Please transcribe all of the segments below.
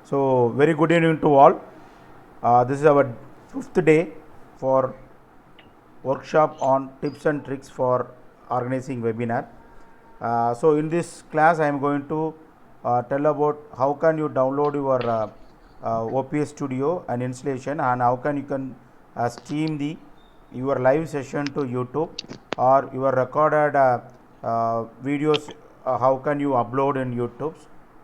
So, very good evening to all. This is our 5th day for workshop on tips and tricks for organizing webinar. So, in this class, I am going to tell about how can you download your OPS Studio and installation, and how can you can stream the your live session to YouTube, or your recorded videos. How can you upload in YouTube?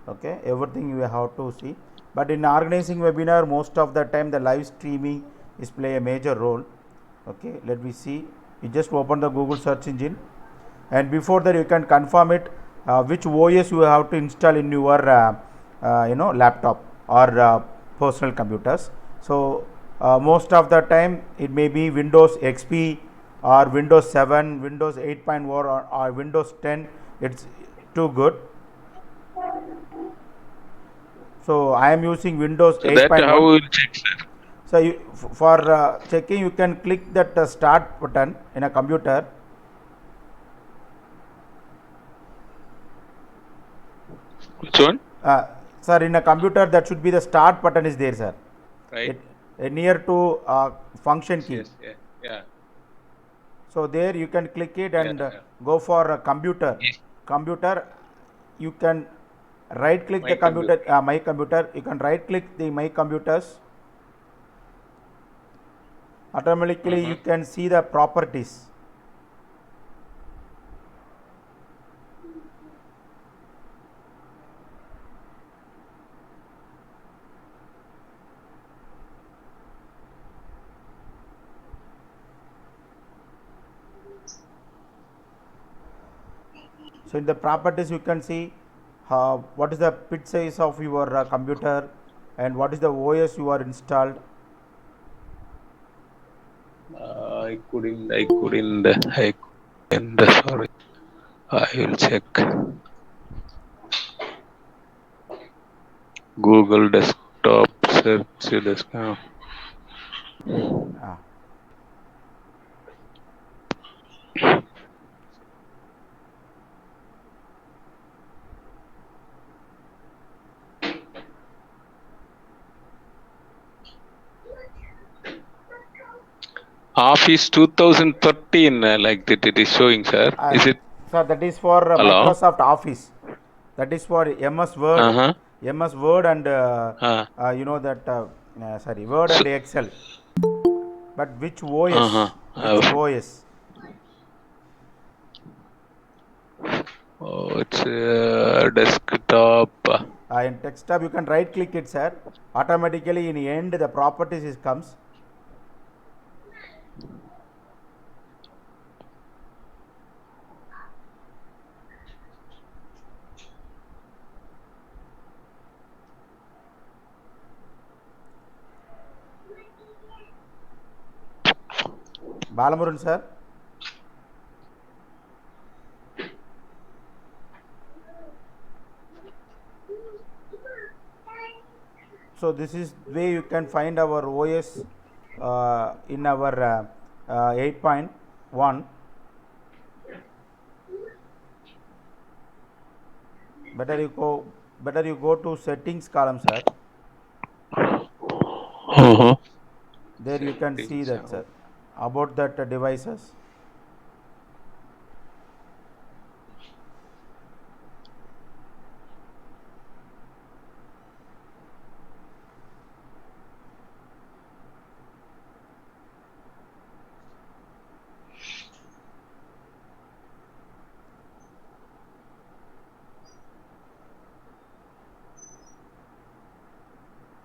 Okay, everything you have to see. But in organizing webinar, most of the time the live streaming is play a major role. Okay, let me see. You just open the Google search engine, and before that you can confirm it which OS you have to install in your laptop or personal computers. So most of the time it may be Windows XP or Windows 7, Windows 8.1 or Windows 10. It's too good. So I am using Windows So that how 8.1. we will check, sir? So you, for checking, you can click that start button in a computer. Which one? Sir, in a computer that should be the start button is there, sir. Right. It near to function Yes, key. yes, yeah, yeah. So there you can click it Yeah, and yeah. go for a computer. Yes. Computer, you can right click the My computer, computer. my computer. You can right click the my computers. Automatically you can see the properties. So in the properties you can see what is the pit size of your computer and what is the OS you are installed. I couldn't, sorry. I will check. Google desktop search desktop. Ah. Office 2013, like that it is showing, sir. Is it? So that is for Hello? Microsoft Office. That is for MS Word, Uh-huh. MS Word and Uh, you know that sorry, Word so, and Excel. But which OS? uh-huh. Which OS? Oh, it's desktop. In desktop you can right click it, sir. Automatically in the end the properties is comes. Balamurun, sir. So this is way you can find our OS in our 8.1. Better you go to settings column, sir. Uh-huh. There you can see Settings. that, sir, about that devices.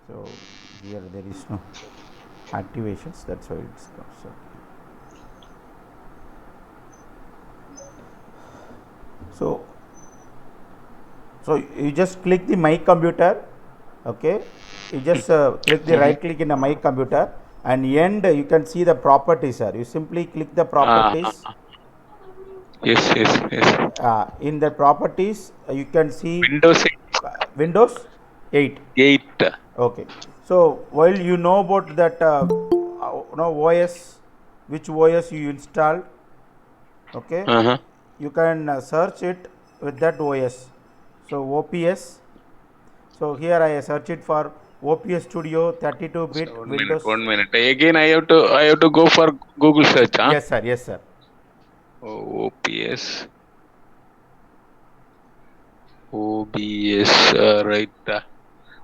So here there is no activations, that's why it's comes. So you just click the my computer. Okay, you just click the right click in the my computer, and end you can see the properties, sir. You simply click the properties. Yes, yes, yes. In the properties you can see Windows Windows 8. 8. Okay, so while you know about that OS, which OS you installed, okay, Uh-huh. you can search it with that OS. So OPS. So here I search it for OPS Studio 32-bit So Windows. 1 minute. Again, I have to go for Google search, huh? Yes, sir. Yes, sir. Oh, OBS, right.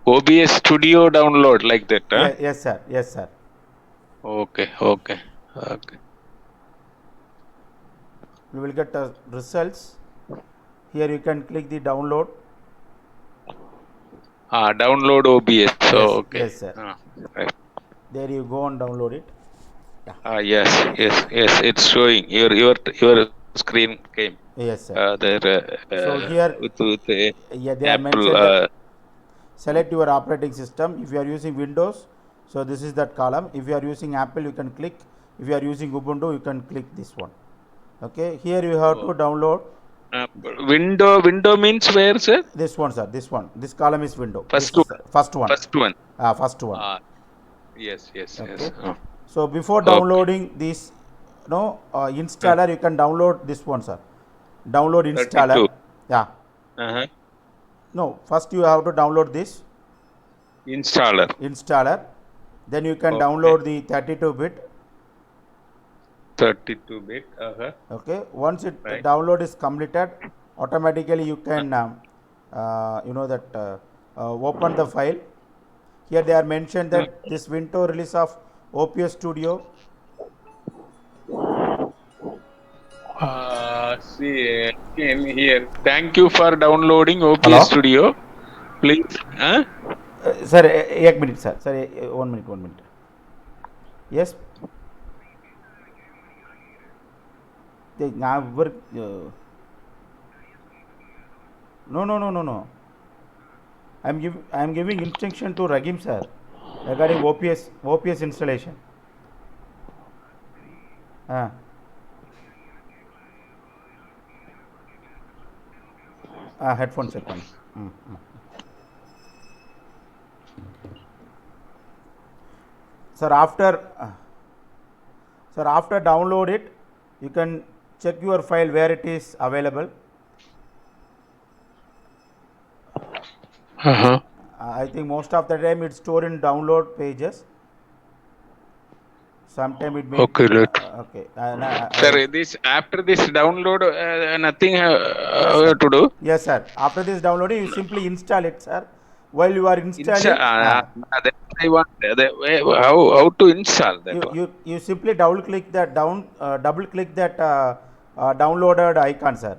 OBS Studio download like that, huh? Yes, sir. Yes, sir. Okay, okay, okay. You will get the results. Here you can click the download. Download OBS. So Yes, okay. yes, sir. Right. There you go and download it. Yes, yes, yes. It's showing. Your screen came. Yes, sir. There So here, with yeah, they have Apple. mentioned that select your operating system. If you are using Windows, so this is that column. If you are using Apple, you can click. If you are using Ubuntu, you can click this one. Okay, here you have to download Window means where, sir? this one, sir. This one. This column is window. This First is one. first one. First one. First one. Yes, yes, Okay. yes. So before Okay. downloading this, installer, you can download this one, sir. Download installer. 32. Yeah. Uh-huh. No, first you have to download this Installer. installer. Then you can Okay. download the 32-bit. 32-bit. Uh-huh. Okay. Once it Right. download is completed, automatically you can open the file. Here they are mentioned that this window release of OPS Studio. See again here. Thank you for downloading Hello. OPS Studio. Please. Huh? Sir, एक minute, sir. Sir, 1 minute, 1 minute. Yes. Now work. No. I am giving instruction to Ragim sir regarding OPS installation. Headphone check on. Sir, after download it, you can check your file where it is available. Uh-huh. I think most of the time it's stored in download pages. Sometime it may. Okay, Okay. Sir, this after this download, nothing Yes, we sir. have to do. Yes, sir. After this downloading, you simply install it, sir. While you are installing, That I want. How to install that one? you simply double click that downloaded icon, sir.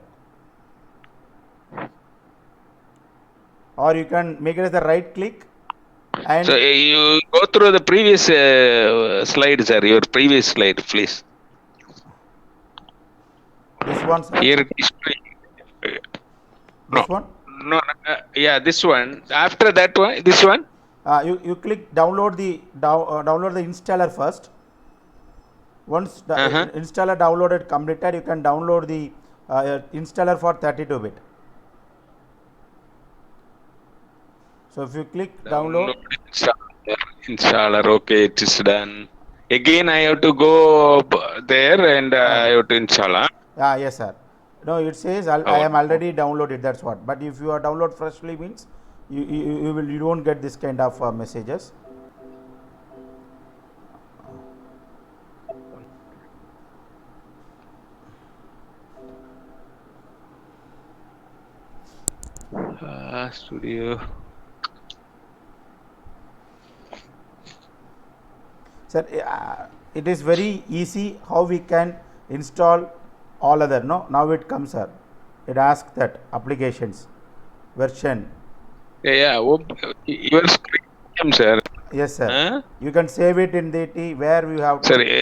Or you can make it as a right click and So you go through the previous slide, sir. Your previous slide, please. this one, sir. Here it is. No, This one. no, yeah, this one. After that one, this one. You click download the installer first. Once the installer downloaded completed, you can download the installer for 32-bit. So if you click download Installer, okay, it is done. Again, I have to go there and I have to install. Huh? yes, sir. No, it says I am already downloaded. That's what. But if you are download freshly means you won't get this kind of messages. Studio. Sir, it is very easy how we can install all other. No, now it comes, sir. It asks that applications version. Yeah. Your screen came, sir. Yes, sir. Huh? You can save it in the where you have to. Sorry.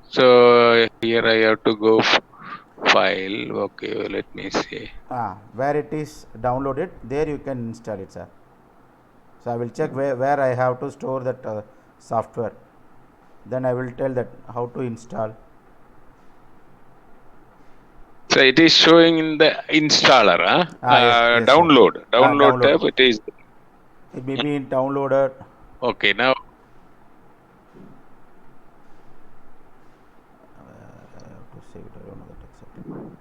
So here I have to go file. Okay, let me see. Where it is downloaded, there you can install it, sir. So I will check where I have to store that software. Then I will tell that how to install. So it is showing in the installer, huh? Yes, download. sir. Download tab. It is. It may be in downloader. Okay, now. I have to save it. I don't know that exactly.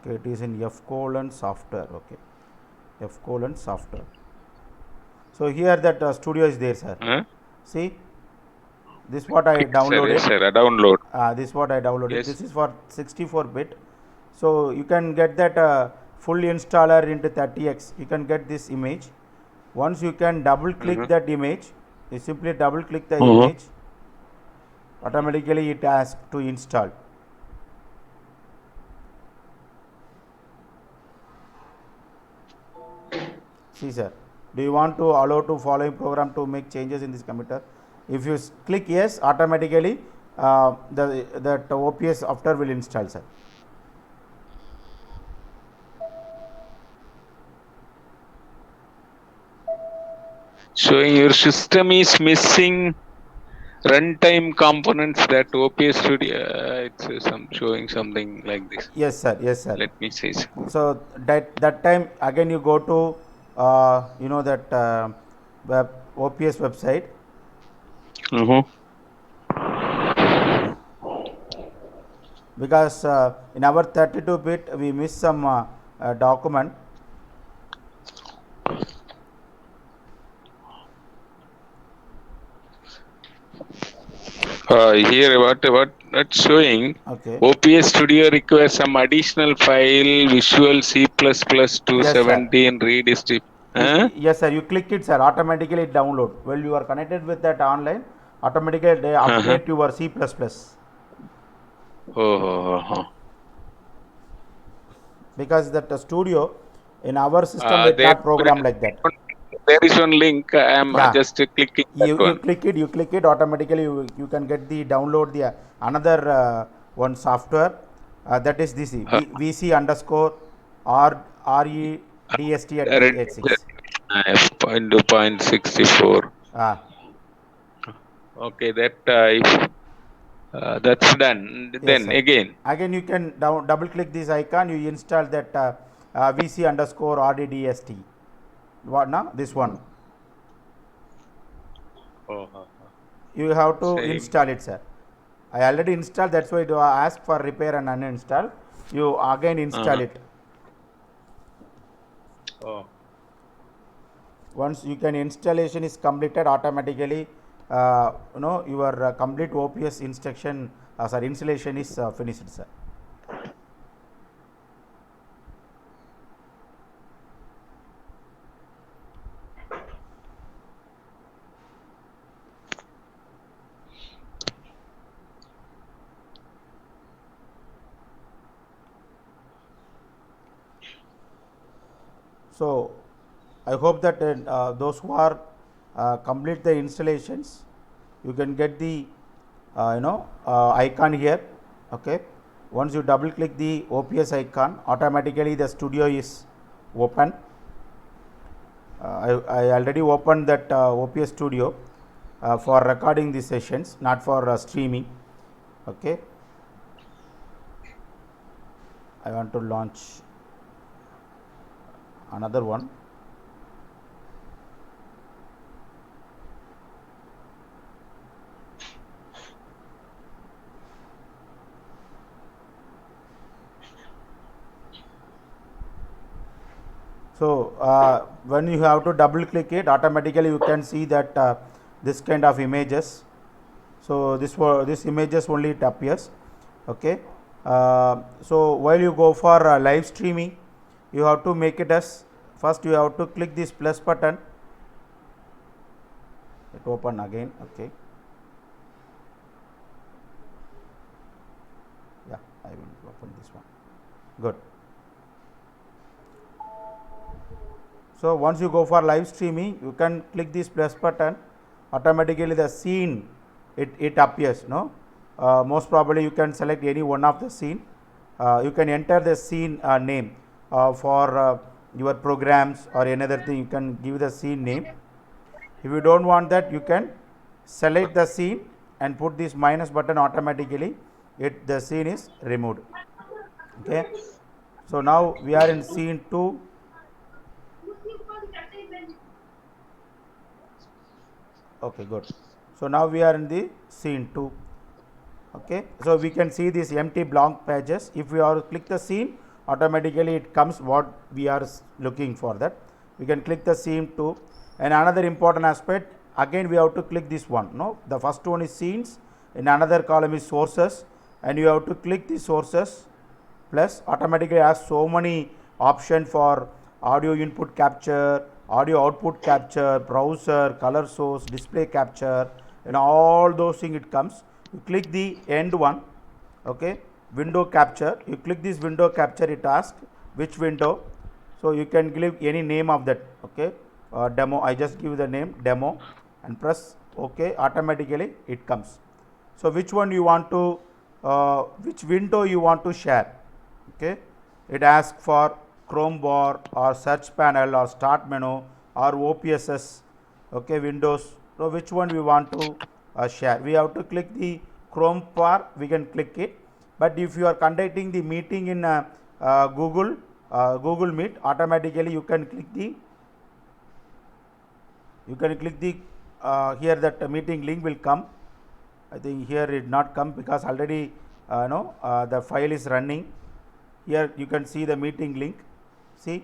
Okay, it is in F colon software. Okay, F colon software. So here that studio is there, sir. Huh? See, this what I Yes, sir. Yes, downloaded. sir. Download. This what I downloaded. Yes. This is for 64-bit. So you can get that full installer into 30x. You can get this image. Once you can double click that image, you simply double click the image. Automatically it asks to install. See, sir, do you want to allow to following program to make changes in this computer? If you click yes, automatically that OPS software will install, sir. Showing your system is missing runtime components that OPS Studio. It's showing something like this. Yes, sir. Yes, sir. Let me see. So that time again you go to that OPS website. Because in our 32-bit we miss some document. Here, what that's showing? Okay. OPS Studio requires some additional file, Visual C++ 217 redistrib. Yes, sir. You click it, sir. Automatically it download. Well, you are connected with that online. Automatically they update your C++. Because that studio in our system it not programmed like that. There is one link. I am just clicking that one. You click it automatically. You can get the download the another one software that is this VC underscore REDST at 86. 2.64. Okay, that if that's done, Yes, then sir. Again you can double click this icon. You install that VC underscore REDST. What now? This one. You have to install it, sir. I already installed. That's why you ask for repair and uninstall. You again install it. Once you can installation is completed, automatically your complete OPS installation is finished, sir. So I hope that those who are complete the installations, you can get the icon here. Okay, once you double click the OPS icon, automatically the studio is open. I already opened that OPS studio for recording the sessions, not for streaming. Okay, I want to launch another one. So when you have to double click it, automatically you can see that this kind of images. So this images only it appears. Okay. So while you go for live streaming, you have to make it as first you have to click this plus button. It open again. Okay. Yeah, I will open this one. Good. So once you go for live streaming, you can click this plus button. Automatically the scene it appears. No, most probably you can select any one of the scene. You can enter the scene name for your programs or another thing. You can give the scene name. If you don't want that, you can select the scene and put this minus button. Automatically the scene is removed. Okay. So now we are in scene 2. Okay, good. So now we are in the scene 2. Okay, so we can see these empty blank pages. If we are click the scene, automatically it comes what we are looking for. That we can click the scene 2. And another important aspect, again we have to click this one. No, the first one is scenes, in another column is sources, and you have to click the sources plus automatically has so many option for audio input capture, audio output capture, browser, color source, display capture, and all those things it comes. You click the end one, okay, window capture. You click this window capture, it asks which window. So you can give any name of that, okay, demo. I just give the name demo and press OK. Automatically it comes. So which one you want to, which window you want to share, okay. It asks for Chrome bar or search panel or start menu or OPSS, okay, Windows. So which one we want to share? We have to click the Chrome bar. We can click it. But if you are conducting the meeting in Google Meet, automatically you can click the here that meeting link will come. I think here it not come because already the file is running. Here you can see the meeting link. See,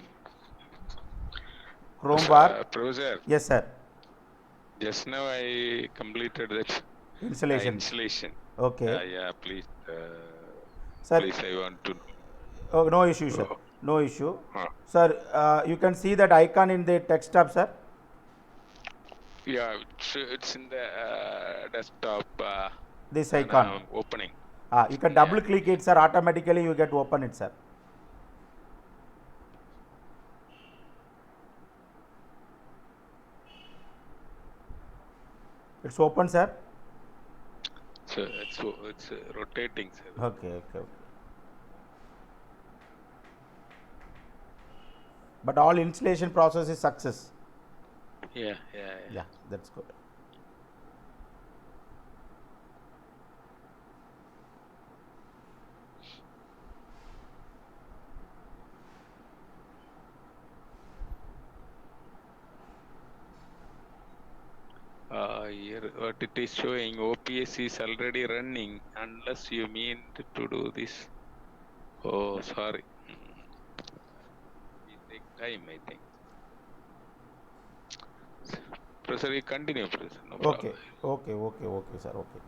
Chrome bar. Professor, Yes, sir. just now I completed that Installation. Okay. yeah, please. Sir, Please, I want to know. oh, no issue, sir. Oh, No issue. huh. Sir, you can see that icon in the text tab, sir. Yeah, it's in the desktop. This And icon. I'm opening. You can double click it, sir. Automatically you get open it, sir. It's open, sir. So it's rotating, sir. Okay. But all installation process is success. Yeah. Yeah, that's good. Here what it is showing, OPS is already running unless you mean to do this. Oh, sorry. It take time, I think. Professor, you continue, Professor. No problem. Okay, sir. Okay.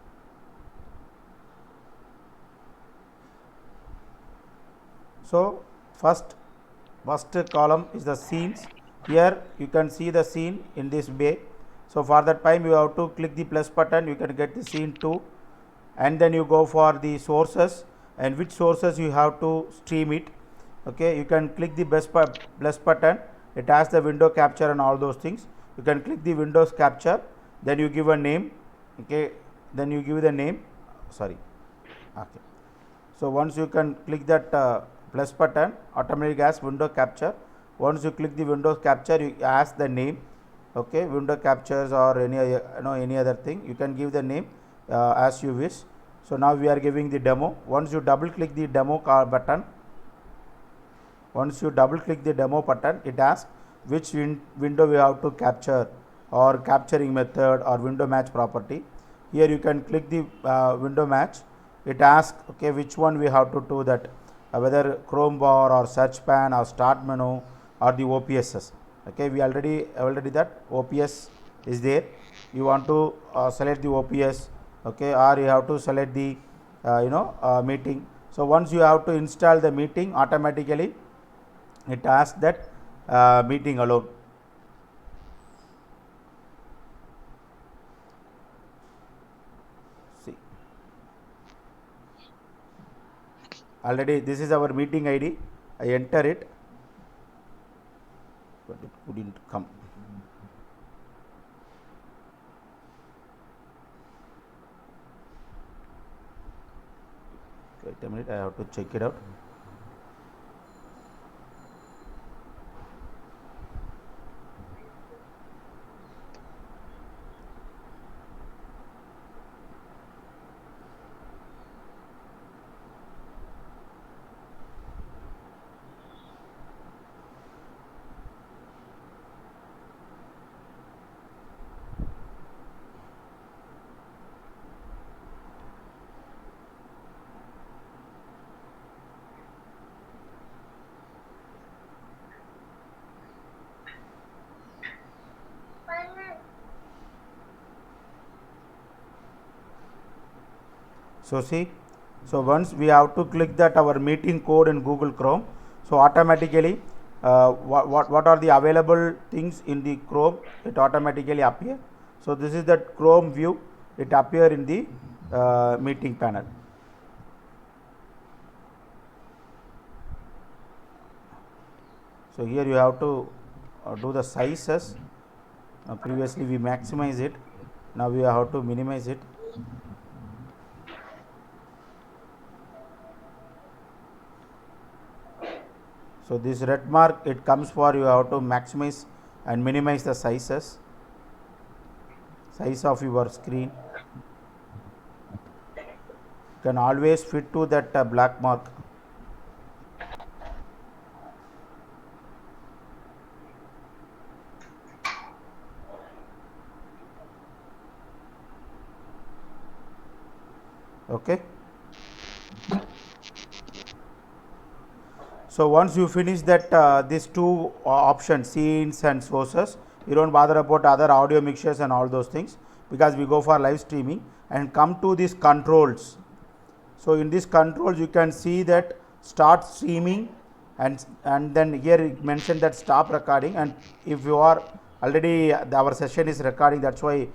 So first column is the scenes. Here you can see the scene in this way. So for that time you have to click the plus button. You can get the scene 2, and then you go for the sources and which sources you have to stream it. Okay, you can click the plus button. It has the window capture and all those things. You can click the Windows capture. Then you give a name. Okay, then you give the name. Sorry. Okay. So once you can click that plus button, automatically asks window capture. Once you click the Windows capture, you ask the name. Okay, window captures or any other thing. You can give the name as you wish. So now we are giving the demo. Once you double click the demo button, it asks which window we have to capture or capturing method or window match property. Here you can click the window match. It asks okay which one we have to do that, whether Chrome bar or search pan or start menu or the OPSS. Okay, we already that OPS is there. You want to select the OPS, okay, or you have to select the meeting. So once you have to install the meeting, automatically it asks that meeting alone. See, already this is our meeting ID. I enter it, but it couldn't come. Wait a minute, I have to check it out. So see, so once we have to click that our meeting code in Google Chrome, so automatically what are the available things in the Chrome, it automatically appear. So this is that Chrome view, it appear in the meeting panel. So here you have to do the sizes. Previously we maximize it, now we have to minimize it. So this red mark, it comes for you have to maximize and minimize the sizes, size of your screen. You can always fit to that black mark. Okay. So once you finish that these two options, scenes and sources, you don't bother about other audio mixtures and all those things, because we go for live streaming and come to these controls. So in these controls you can see that start streaming, and then here it mentioned that stop recording, and if you are already our session is recording, that's why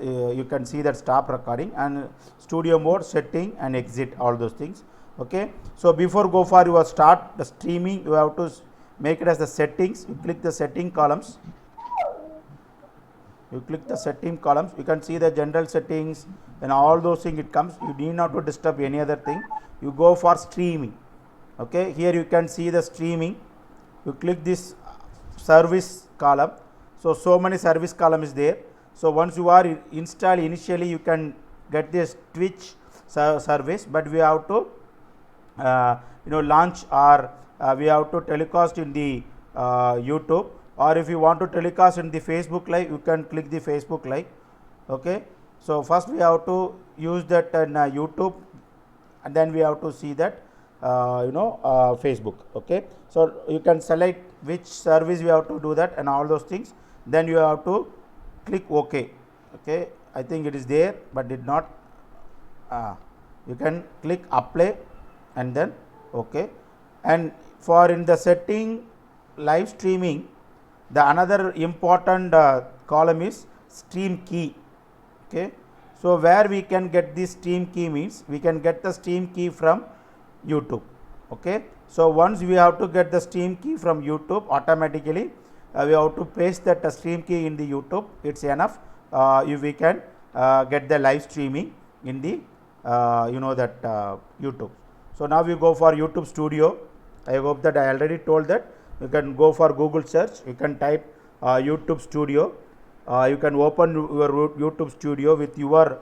you can see that stop recording, and studio mode, setting and exit, all those things. Okay, so before go for your start the streaming, you have to make it as the settings. You click the setting columns, you click the setting columns, you can see the general settings and all those things, it comes. You need not to disturb any other thing. You go for streaming. Okay, here you can see the streaming. You click this service column, so many service column is there. So once you are install initially, you can get this Twitch service, but we have to launch, or we have to telecast in the YouTube, or if you want to telecast in the Facebook Live, you can click the Facebook Live. Okay, so first we have to use that in YouTube, and then we have to see that Facebook. Okay, so you can select which service you have to do that and all those things, then you have to click OK. Okay, I think it is there but did not. You can click apply and then OK. And for in the setting live streaming, the another important column is stream key. Okay, so where we can get this stream key means we can get the stream key from YouTube. Okay, so once we have to get the stream key from YouTube, automatically we have to paste that stream key in the YouTube. It's enough. If we can get the live streaming in the YouTube. So now we go for YouTube Studio. I hope that I already told that you can go for Google search, you can type YouTube Studio. You can open your YouTube Studio with your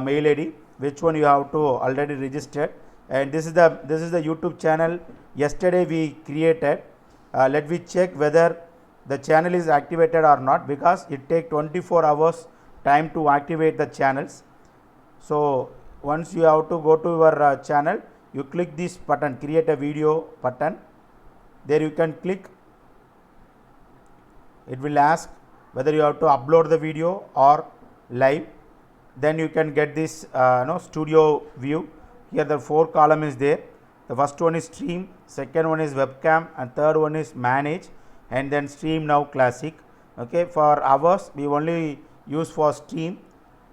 mail ID, which one you have to already registered. And this is the YouTube channel yesterday we created. Let me check whether the channel is activated or not, because it take 24 hours time to activate the channels. So once you have to go to your channel, you click this button, create a video button. There you can click. It will ask whether you have to upload the video or live. Then you can get this studio view. Here the 4 column is there. The first one is stream, second one is webcam, and third one is manage, and then stream now classic. Okay, for ours we only use for stream.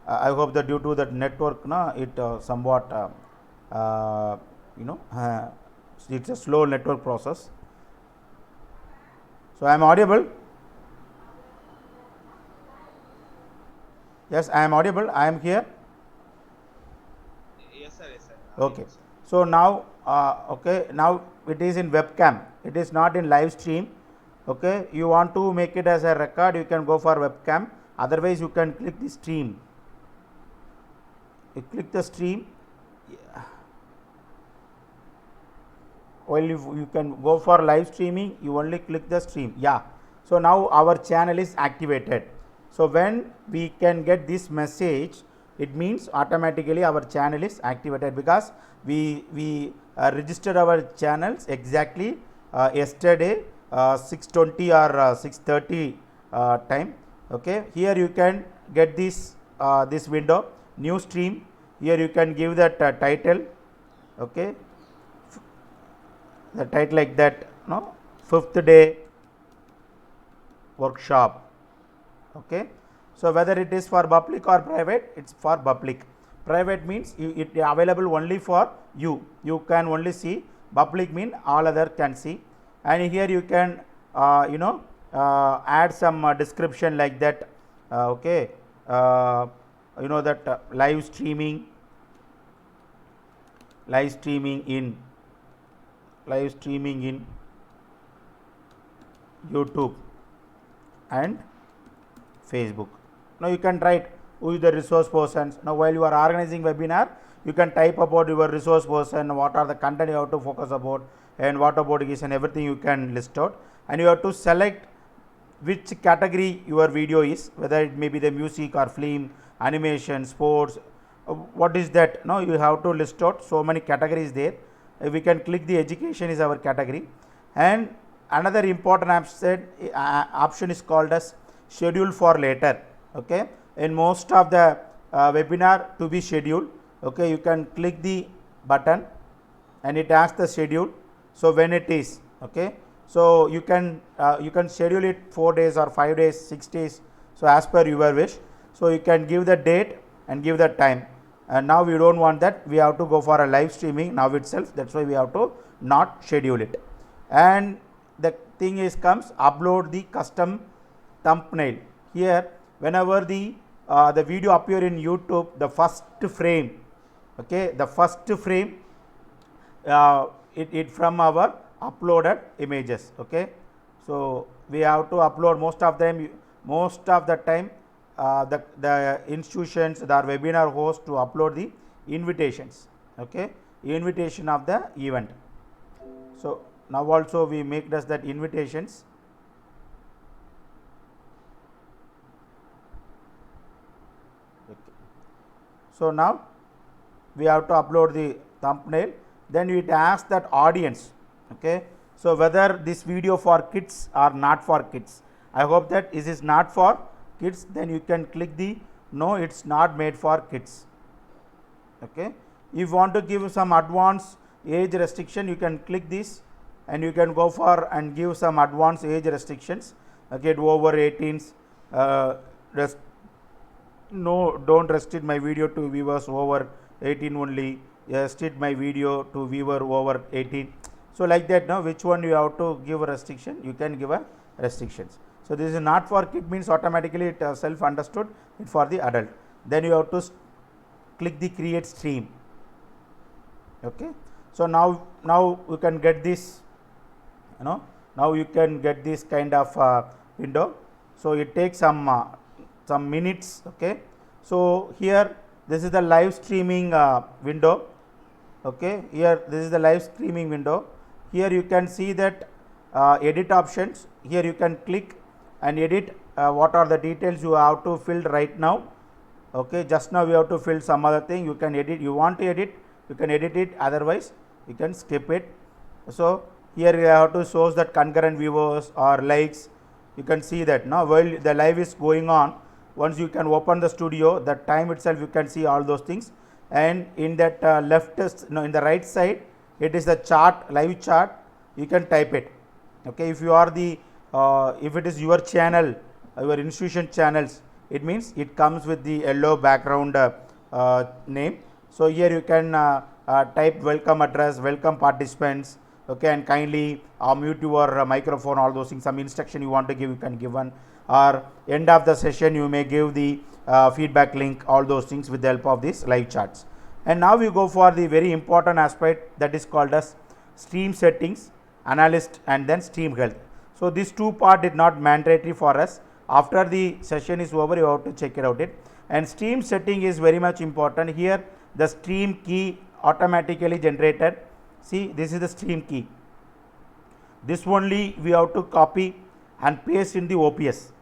I hope that due to that network it somewhat it's a slow network process. So I am audible. Yes, I am audible. I am here. Yes, sir. Yes, sir. Okay. So now, now it is in webcam. It is not in live stream. Okay. You want to make it as a record, you can go for webcam. Otherwise, you can click the stream. You click the stream. While you can go for live streaming, you only click the stream. Yeah. So now our channel is activated. So when we can get this message, it means automatically our channel is activated, because we registered our channels exactly yesterday 6:20 or 6:30 time. Okay, here you can get this this window, new stream. Here you can give that title, okay, the title like that, no, 5th day workshop, okay. So whether it is for public or private, it's for public. Private means it available only for you, you can only see. Public mean all other can see. And here you can add some description like that, okay, that live streaming in YouTube and Facebook. Now you can write who is the resource persons. Now while you are organizing webinar, you can type about your resource person, what are the content you have to focus about, and what about is, and everything you can list out. And you have to select which category your video is, whether it may be the music or film, animation, sports, what is that. Now you have to list out so many categories there. We can click the education is our category. And another important option is called as schedule for later, okay. In most of the webinar to be scheduled, okay, you can click the button and it asks the schedule, so when it is, okay. So you can schedule it 4 days or 5 days, 6 days, so as per your wish. So you can give the date and give the time. And now we don't want that, we have to go for a live streaming now itself, that's why we have to not schedule it. And the thing is comes upload the custom thumbnail. Here whenever the video appear in YouTube, the first frame, okay, the first frame it from our uploaded images, okay. So we have to upload most of the time the institutions, the webinar host to upload the invitations, okay, invitation of the event. So now also we make that invitations. Okay. So now we have to upload the thumbnail, then it asks that audience, okay. So whether this video for kids or not for kids. I hope that this is not for kids, then you can click the no, it's not made for kids, okay. If you want to give some advanced age restriction, you can click this and you can go for and give some advanced age restrictions, okay, over 18s. No, don't restrict my video to viewers over 18 only, restrict my video to viewer over 18. So like that, now which one you have to give a restriction, you can give a restrictions. So this is not for kid means automatically it self understood it for the adult. Then you have to click the create stream, okay. So now you can get this, now you can get this kind of window. So it takes some minutes, okay. So here this is the live streaming window, okay. Here this is the live streaming window. Here you can see that edit options. Here you can click and edit what are the details you have to fill right now, okay. Just now we have to fill some other thing, you can edit, you want to edit, you can edit it, otherwise you can skip it. So here you have to show that concurrent viewers or likes. You can see that now while the live is going on, once you can open the studio, that time itself you can see all those things. And in that in the right side, it is the chart, live chart, you can type it, okay. If you are the if it is your channel, your institution channels, it means it comes with the yellow background name. So here you can type welcome address, welcome participants, okay, and kindly mute your microphone, all those things. Some instruction you want to give, you can give one, or end of the session you may give the feedback link, all those things with the help of these live charts. And now we go for the very important aspect, that is called as stream settings, analyst, and then stream health. So these two part is not mandatory for us. After the session is over, you have to check it out. And stream setting is very much important. Here the stream key automatically generated. See, this is the stream key. This only we have to copy and paste in the OPS.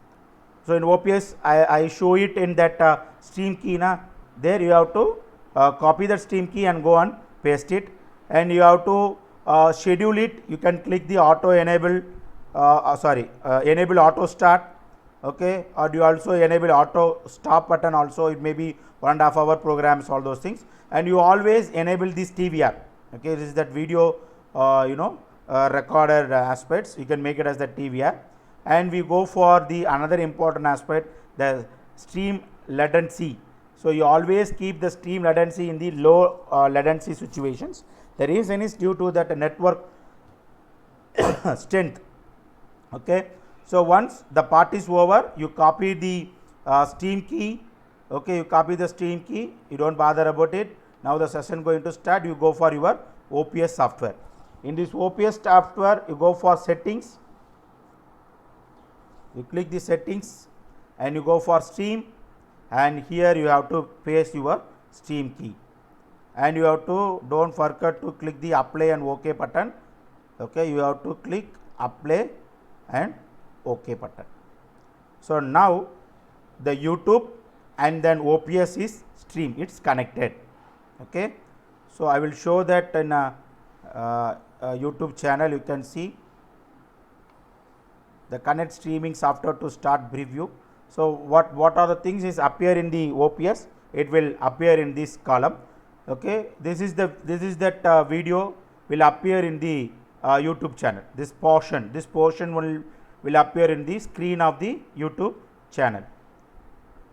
So in OPS I show it in that stream key na. There you have to copy the stream key and go and paste it, and you have to schedule it. You can click the auto enable enable auto start, okay, or you also enable auto stop button also, it may be 1.5 hour programs, all those things, and you always enable this TVR, okay, this is that video recorded aspects, you can make it as the TVR. And we go for the another important aspect, the stream latency. So you always keep the stream latency in the low latency situations. The reason is due to that network strength, okay. So once the part is over, you copy the stream key, okay, you copy the stream key, you don't bother about it. Now the session going to start, you go for your OPS software. In this OPS software, you go for settings, you click the settings and you go for stream, and here you have to paste your stream key, and you have to, don't forget to click the apply and OK button, okay, you have to click apply and OK button. So now the YouTube and then OPS is stream, it's connected, okay. So I will show that in a YouTube channel, you can see the connect streaming software to start preview. So what are the things is appear in the OPS, it will appear in this column, okay. This is that video will appear in the YouTube channel, this portion will appear in the screen of the YouTube channel,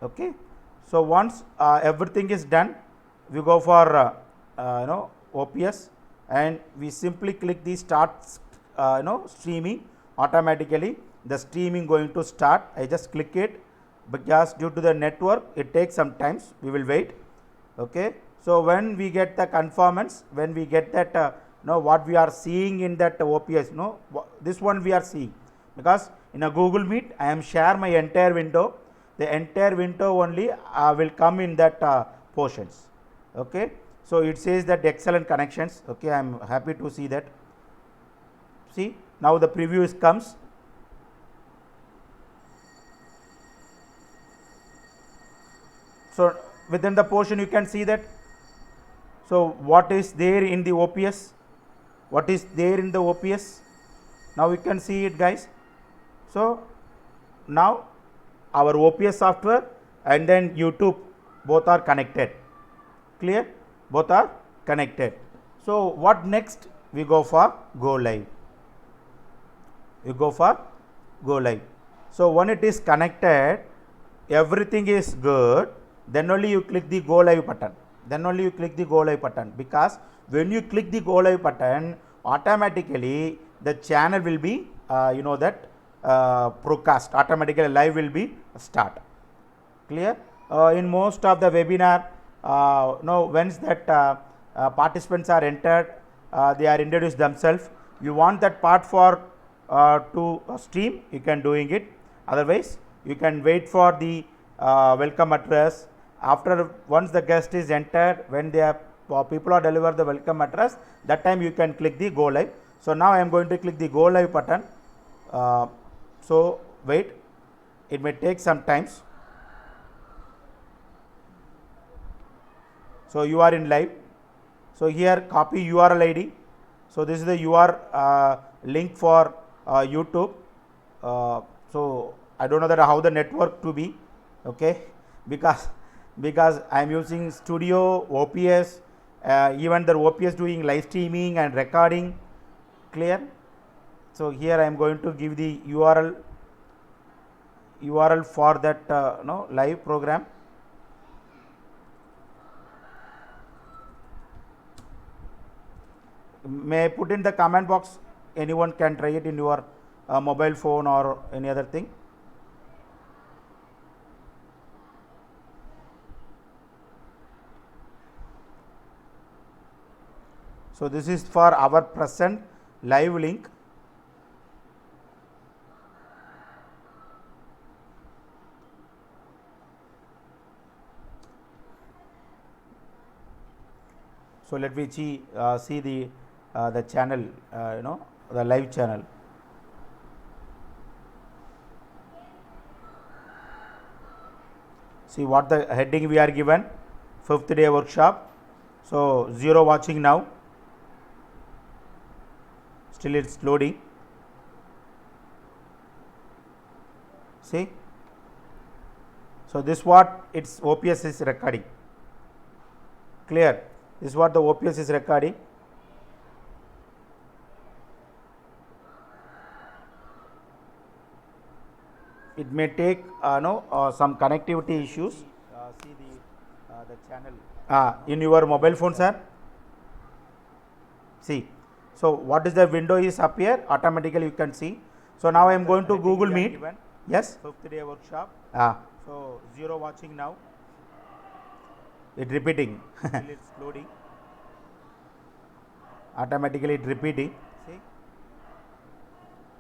okay. So once everything is done, we go for OPS, and we simply click the start streaming. Automatically the streaming going to start. I just click it, because due to the network it takes some times, we will wait, okay. So when we get the conformance, when we get that what we are seeing in that OPS, this one we are seeing, because in a Google Meet I am share my entire window, the entire window only will come in that portions, okay. So it says that excellent connections, okay, I am happy to see that. See, now the preview comes. So within the portion you can see that. So what is there in the OPS? What is there in the OPS? Now you can see it, guys. So now our OPS software and then YouTube both are connected. Clear? Both are connected. So what next? We go for go live. You go for go live. So when it is connected, everything is good, then only you click the go live button. Then only you click the go live button, because when you click the go live button, automatically the channel will be broadcast, automatically live will be start. Clear? In most of the webinar, once that participants are entered, they are introduced themselves. You want that part for to stream, you can doing it. Otherwise, you can wait for the welcome address. After once the guest is entered, when they are people are delivered the welcome address, that time you can click the go live. So now I am going to click the go live button. So wait, it may take some times. So you are in live. So here copy URL ID. So this is the URL link for YouTube. So I don't know that how the network to be, okay, because I am using Studio, OPS, even the OPS doing live streaming and recording. Clear? So here I am going to give the URL for that live program. May I put in the comment box? Anyone can try it in your mobile phone or any other thing. So this is for our present live link. So let me see the channel, the live channel. See what the heading we are given, 5th day workshop. So 0 watching now. Still it's loading. See, So this what its OPS is recording. Clear? This is what the OPS is recording. It may take some connectivity issues. See the channel in your mobile phone, sir. See, so what is the window is appear automatically you can see. So now I am going to Google Meet. Yes. 5th day workshop. So 0 watching now. It repeating. It's loading. Automatically it repeating. See.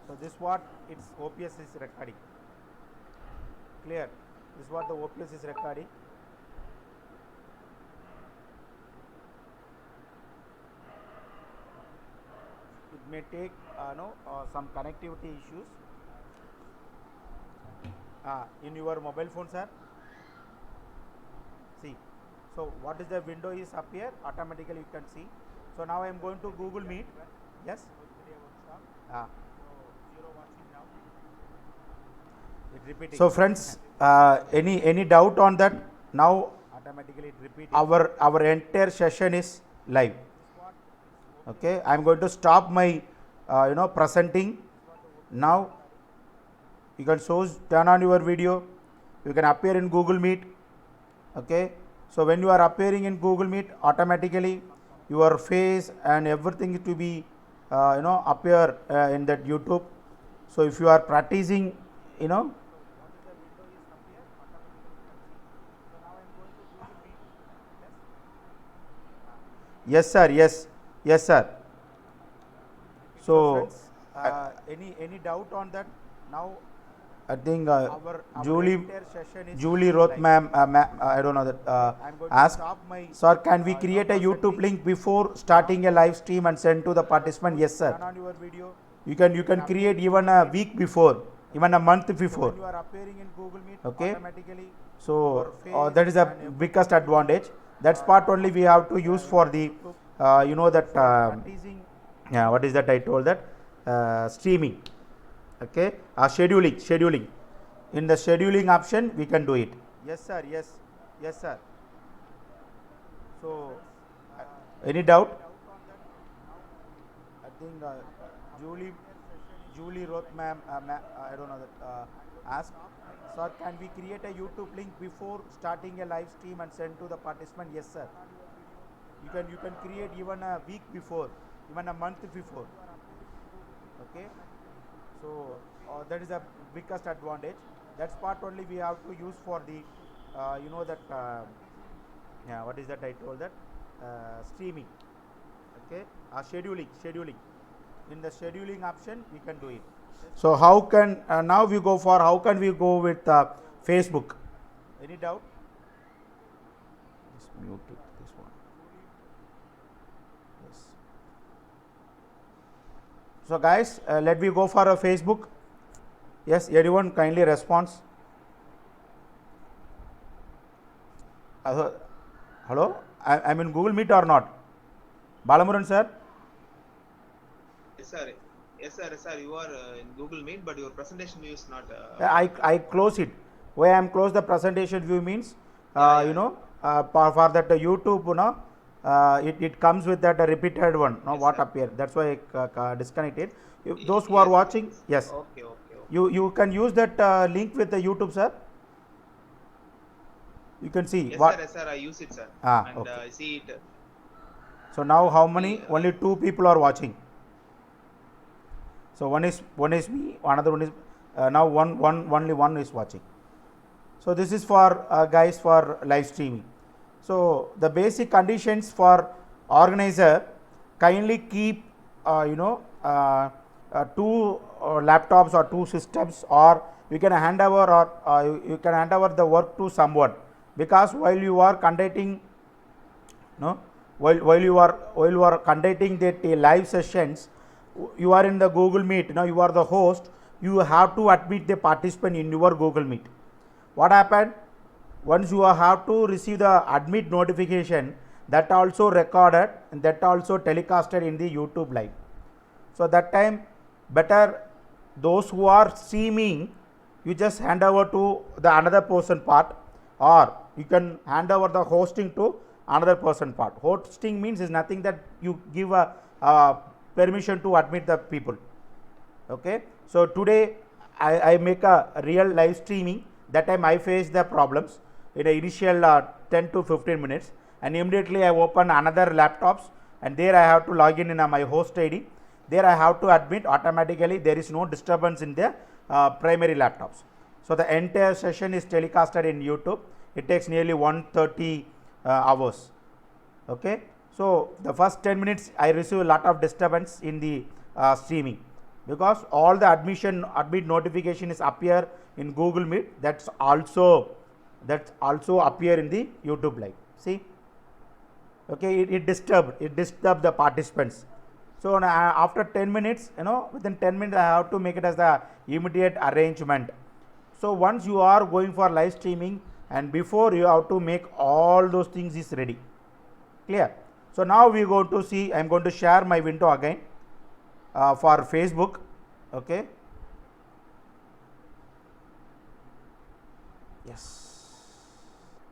So this what its OPS is recording. Clear? This is what the OPS is recording. It may take some connectivity issues in your mobile phone, sir. See, so what is the window is appear automatically you can see. So now I am going to Google Meet. Yes. So friends, any doubt on that? Now automatically it repeats. Our entire session is live. Okay, I am going to stop my presenting. Now you can turn on your video. You can appear in Google Meet. Okay, so when you are appearing in Google Meet, automatically your face and everything to be appear in that YouTube. So if you are practicing, yes sir, yes sir. So any doubt on that? Now I think Julie Roth ma'am, I don't know that ask, sir, can we create a YouTube link before starting a live stream and send to the participant? Yes sir. You can create even a week before, even a month before. Okay, so that is the biggest advantage. That's part only we have to use for the what is that I told that streaming. Okay, scheduling. In the scheduling option we can do it. Yes sir, yes sir. So any doubt? I think Julie Roth ma'am, I don't know that ask, sir, can we create a YouTube link before starting a live stream and send to the participant? Yes sir. You can create even a week before, even a month before. Okay, so that is the biggest advantage. That's part only we have to use for the what is that I told that streaming. Okay, scheduling. In the scheduling option we can do it. So how can now we go for how can we go with Facebook? Any doubt? Just mute it, this one. Yes. So guys, let me go for a Facebook. Yes, everyone kindly response. Hello, I'm in Google Meet or not? Balamuran sir? Yes sir, you are in Google Meet, but your presentation view is not. I close it. Why I am close the presentation view means, for that YouTube, it comes with that repeated one, Yes, what sir. appear. That's why I disconnected. Those who are watching, yes, Okay. you can use that link with the YouTube, sir. You can see Yes sir, I use it, sir. And okay. I see it. So now how many? Only 2 people are watching. So one is me, another one is now only one is watching. So this is for guys for live streaming. So the basic conditions for organizer, kindly keep 2 laptops or 2 systems, or you can hand over you can hand over the work to someone, because while you are conducting while you are conducting the live sessions, you are in the Google Meet. Now you are the host, you have to admit the participant in your Google Meet. What happened? Once you have to receive the admit notification, that also recorded and that also telecasted in the YouTube live. So that time better those who are streaming, you just hand over to the another person part, or you can hand over the hosting to another person part. Hosting means is nothing that you give a permission to admit the people. Okay, so today I make a real live streaming. That time I face the problems in the initial 10 to 15 minutes, and immediately I open another laptops, and there I have to log in my host ID. There I have to admit automatically. There is no disturbance in the primary laptops. So the entire session is telecasted in YouTube. It takes nearly 130 hours. Okay, so the first 10 minutes I receive a lot of disturbance in the streaming, because all the admit notification is appear in Google Meet. That's also appear in the YouTube live. See, okay, it disturb the participants. So after 10 minutes, within 10 minutes I have to make it as the immediate arrangement. So once you are going for live streaming, and before you have to make all those things is ready. Clear? So now we are going to see, I am going to share my window again for Facebook. Okay. Yes.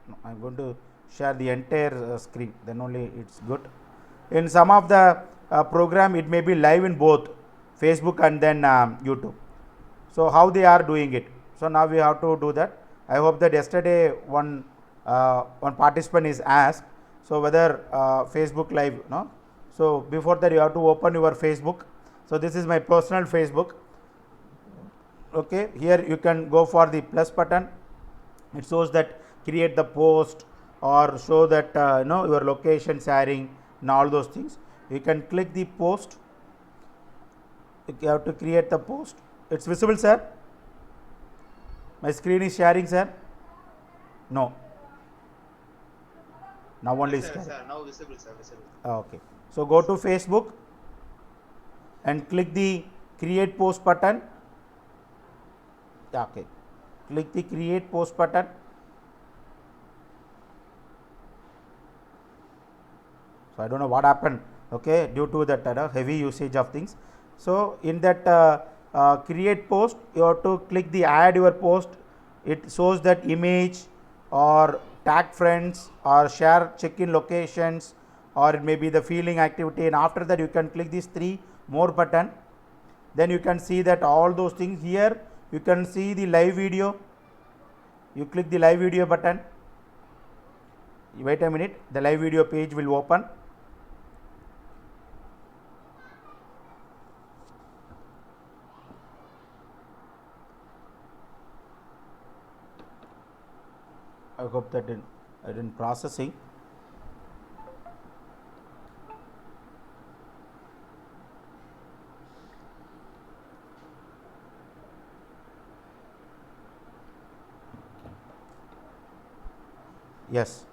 No, I am going to share the entire screen, then only it's good. In some of the program, it may be live in both Facebook and then YouTube. So how they are doing it? So now we have to do that. I hope that yesterday one participant is asked, so whether Facebook live, no? So before that you have to open your Facebook. So this is my personal Facebook. Okay, here you can go for the plus button. It shows that create the post, or show that your location sharing and all those things. You can click the post. You have to create the post. It's visible, sir? My screen is sharing, sir? No. Now only Sir, sharing. sir, now visible, sir, visible. Okay. So go to Facebook and click the create post button. Okay. Click the create post button. So I don't know what happened. Okay, due to that heavy usage of things. So in that create post, you have to click the add your post. It shows that image, or tag friends, or share check-in locations, or it may be the feeling activity, and after that you can click these 3 more button. Then you can see that all those things. Here you can see the live video. You click the live video button. Wait a minute, the live video page will open. I hope that I didn't processing. Yes.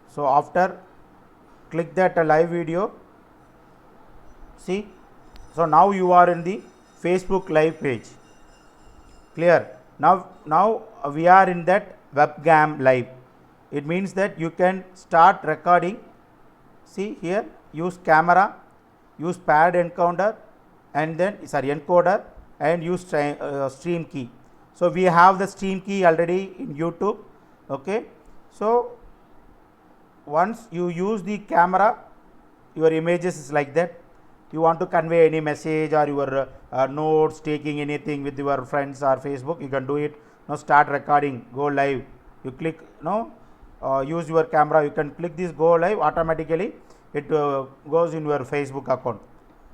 So after click that live video. See. So now you are in the Facebook live page. Clear? Now we are in that webcam live. It means that you can start recording. See here, use camera, use paired encoder, and then encoder, and use stream key. So we have the stream key already in YouTube. Okay. So once you use the camera, your images is like that. You want to convey any message, or your notes, taking anything with your friends or Facebook, you can do it. Now start recording, go live. You click use your camera. You can click this go live, automatically it goes in your Facebook account.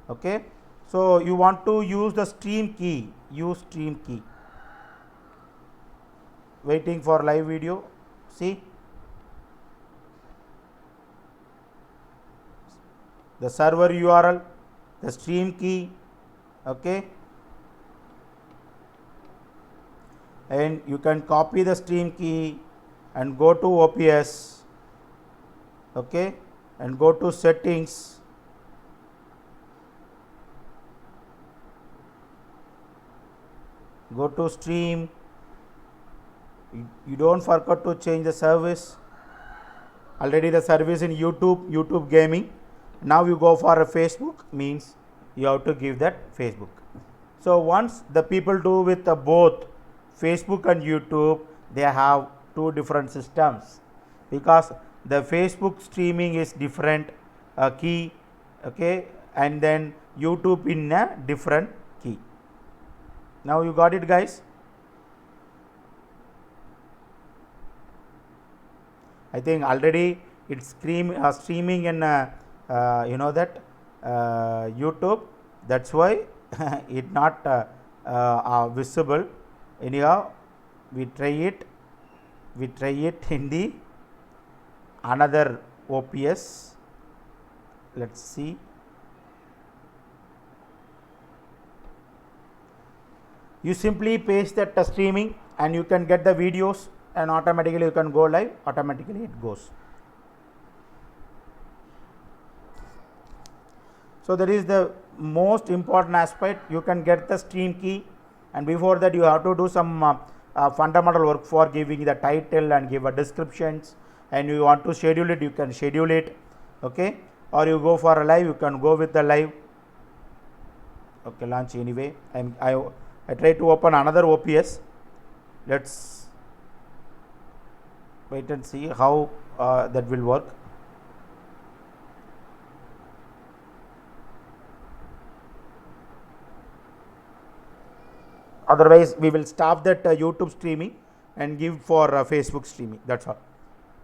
Okay. So you want to use the stream key. Use stream key. Waiting for live video. See. The server URL, the stream key. Okay. And you can copy the stream key and go to OPS. Okay. And go to settings. Go to stream. You don't forget to change the service. Already the service in YouTube gaming. Now you go for a Facebook, means you have to give that Facebook. So once the people do with both Facebook and YouTube, they have two different systems, because the Facebook streaming is different key, okay, and then YouTube in a different key. Now you got it, guys? I think already it's streaming in you know that YouTube. That's why it not visible. Anyhow, we try it in the another OPS. Let's see. You simply paste that streaming and you can get the videos, and automatically you can go live, automatically it goes. So that is the most important aspect. You can get the stream key, and before that you have to do some fundamental work for giving the title and give a descriptions, and you want to schedule it, you can schedule it, okay, or you go for a live, you can go with the live. Okay, launch anyway. I try to open another OPS. Let's wait and see how that will work. Otherwise we will stop that YouTube streaming and give for Facebook streaming. That's all.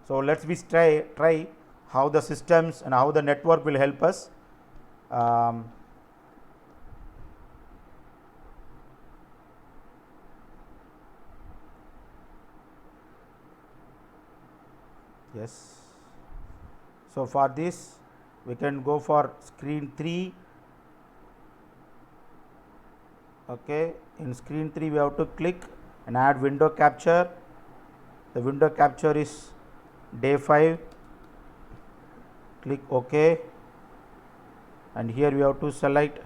So let's try how the systems and how the network will help us. Yes. So for this we can go for screen 3. Okay, in screen 3 we have to click and add window capture. The window capture is day 5. Click OK, and here we have to select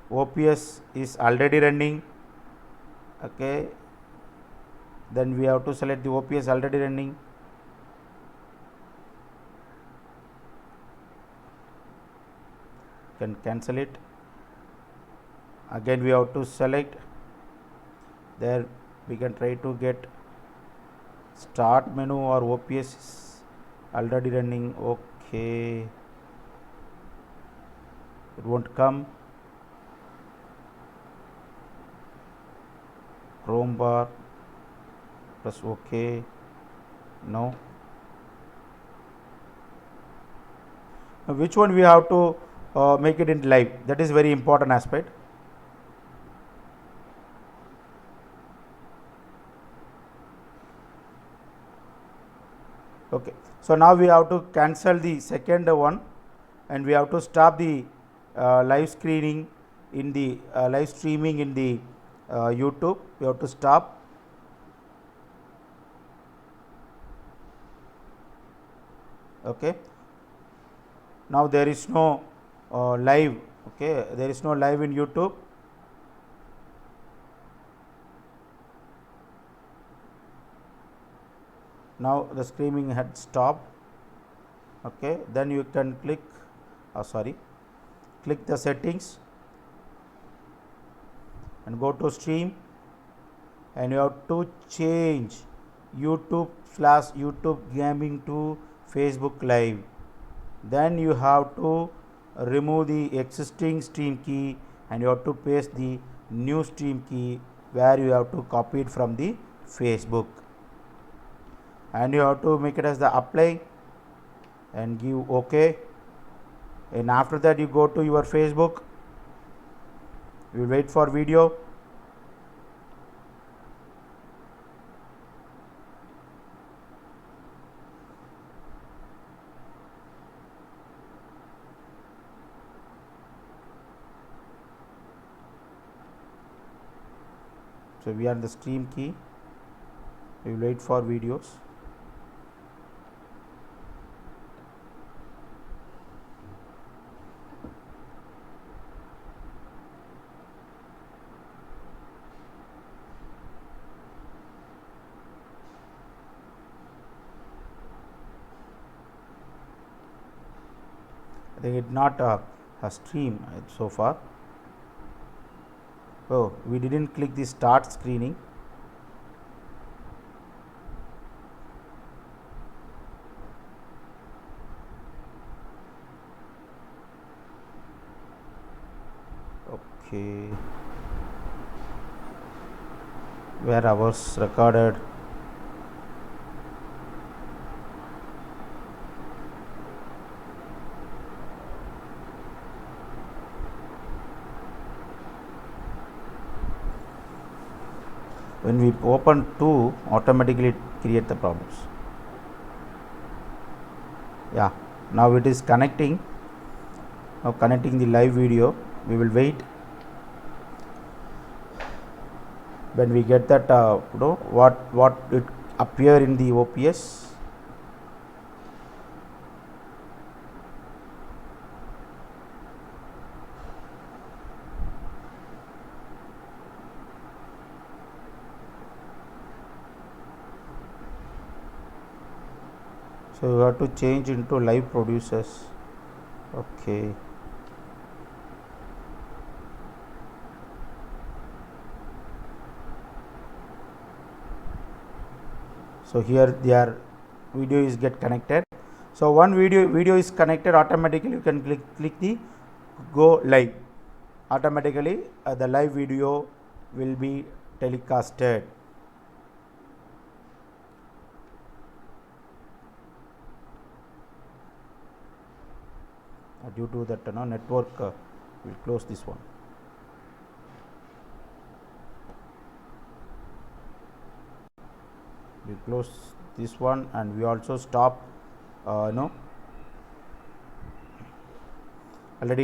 OPS is already running. Okay, then we have to select the OPS already running. Can cancel it. Again we have to select. There we can try to get start menu or OPS is already running. Okay, it won't come. Chrome bar, press OK. No. Now which one we have to make it in live? That is very important aspect. Okay, so now we have to cancel the second one, and we have to stop the live screening in the live streaming in the YouTube. We have to stop. Okay, now there is no live. Okay, there is no live in YouTube. Now the streaming had stopped. Okay, then you can click click the settings and go to stream, and you have to change YouTube gaming to Facebook live. Then you have to remove the existing stream key, and you have to paste the new stream key where you have to copy it from the Facebook, and you have to make it as the apply and give OK. And after that you go to your Facebook. You will wait for video. So we are in the stream key. We will wait for videos. I think it's not a stream so far. Oh, we didn't click the start screening. Okay, where hours recorded. When we open 2, automatically it create the problems. Yeah, now it is connecting. Now connecting the live video. We will wait. When we get that what it appear in the OPS. So we have to change into live producers. Okay. So here their video is get connected. So one video is connected, automatically you can click the go live. Automatically the live video will be telecasted. Due to that network, we'll close this one. We close this one and we also stop already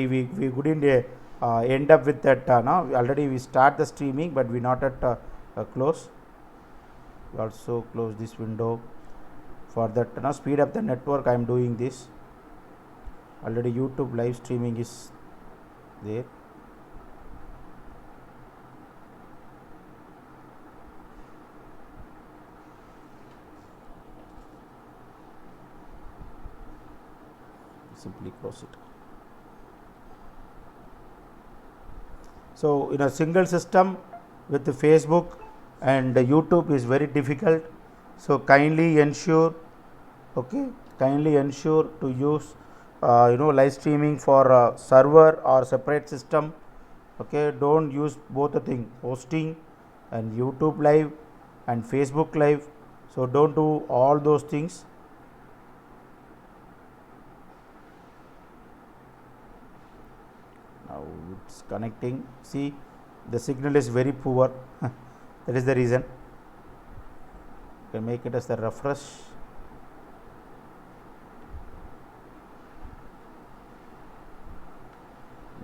we couldn't end up with that now already we start the streaming, but we not at close. We also close this window. For that speed up the network, I am doing this. Already YouTube live streaming is there. Simply close it. So in a single system with the Facebook and YouTube is very difficult. So kindly ensure to use live streaming for server or separate system. Okay, don't use both the thing, hosting and YouTube live and Facebook live. So don't do all those things. Now it's connecting. See, the signal is very poor. That is the reason. You can make it as the refresh.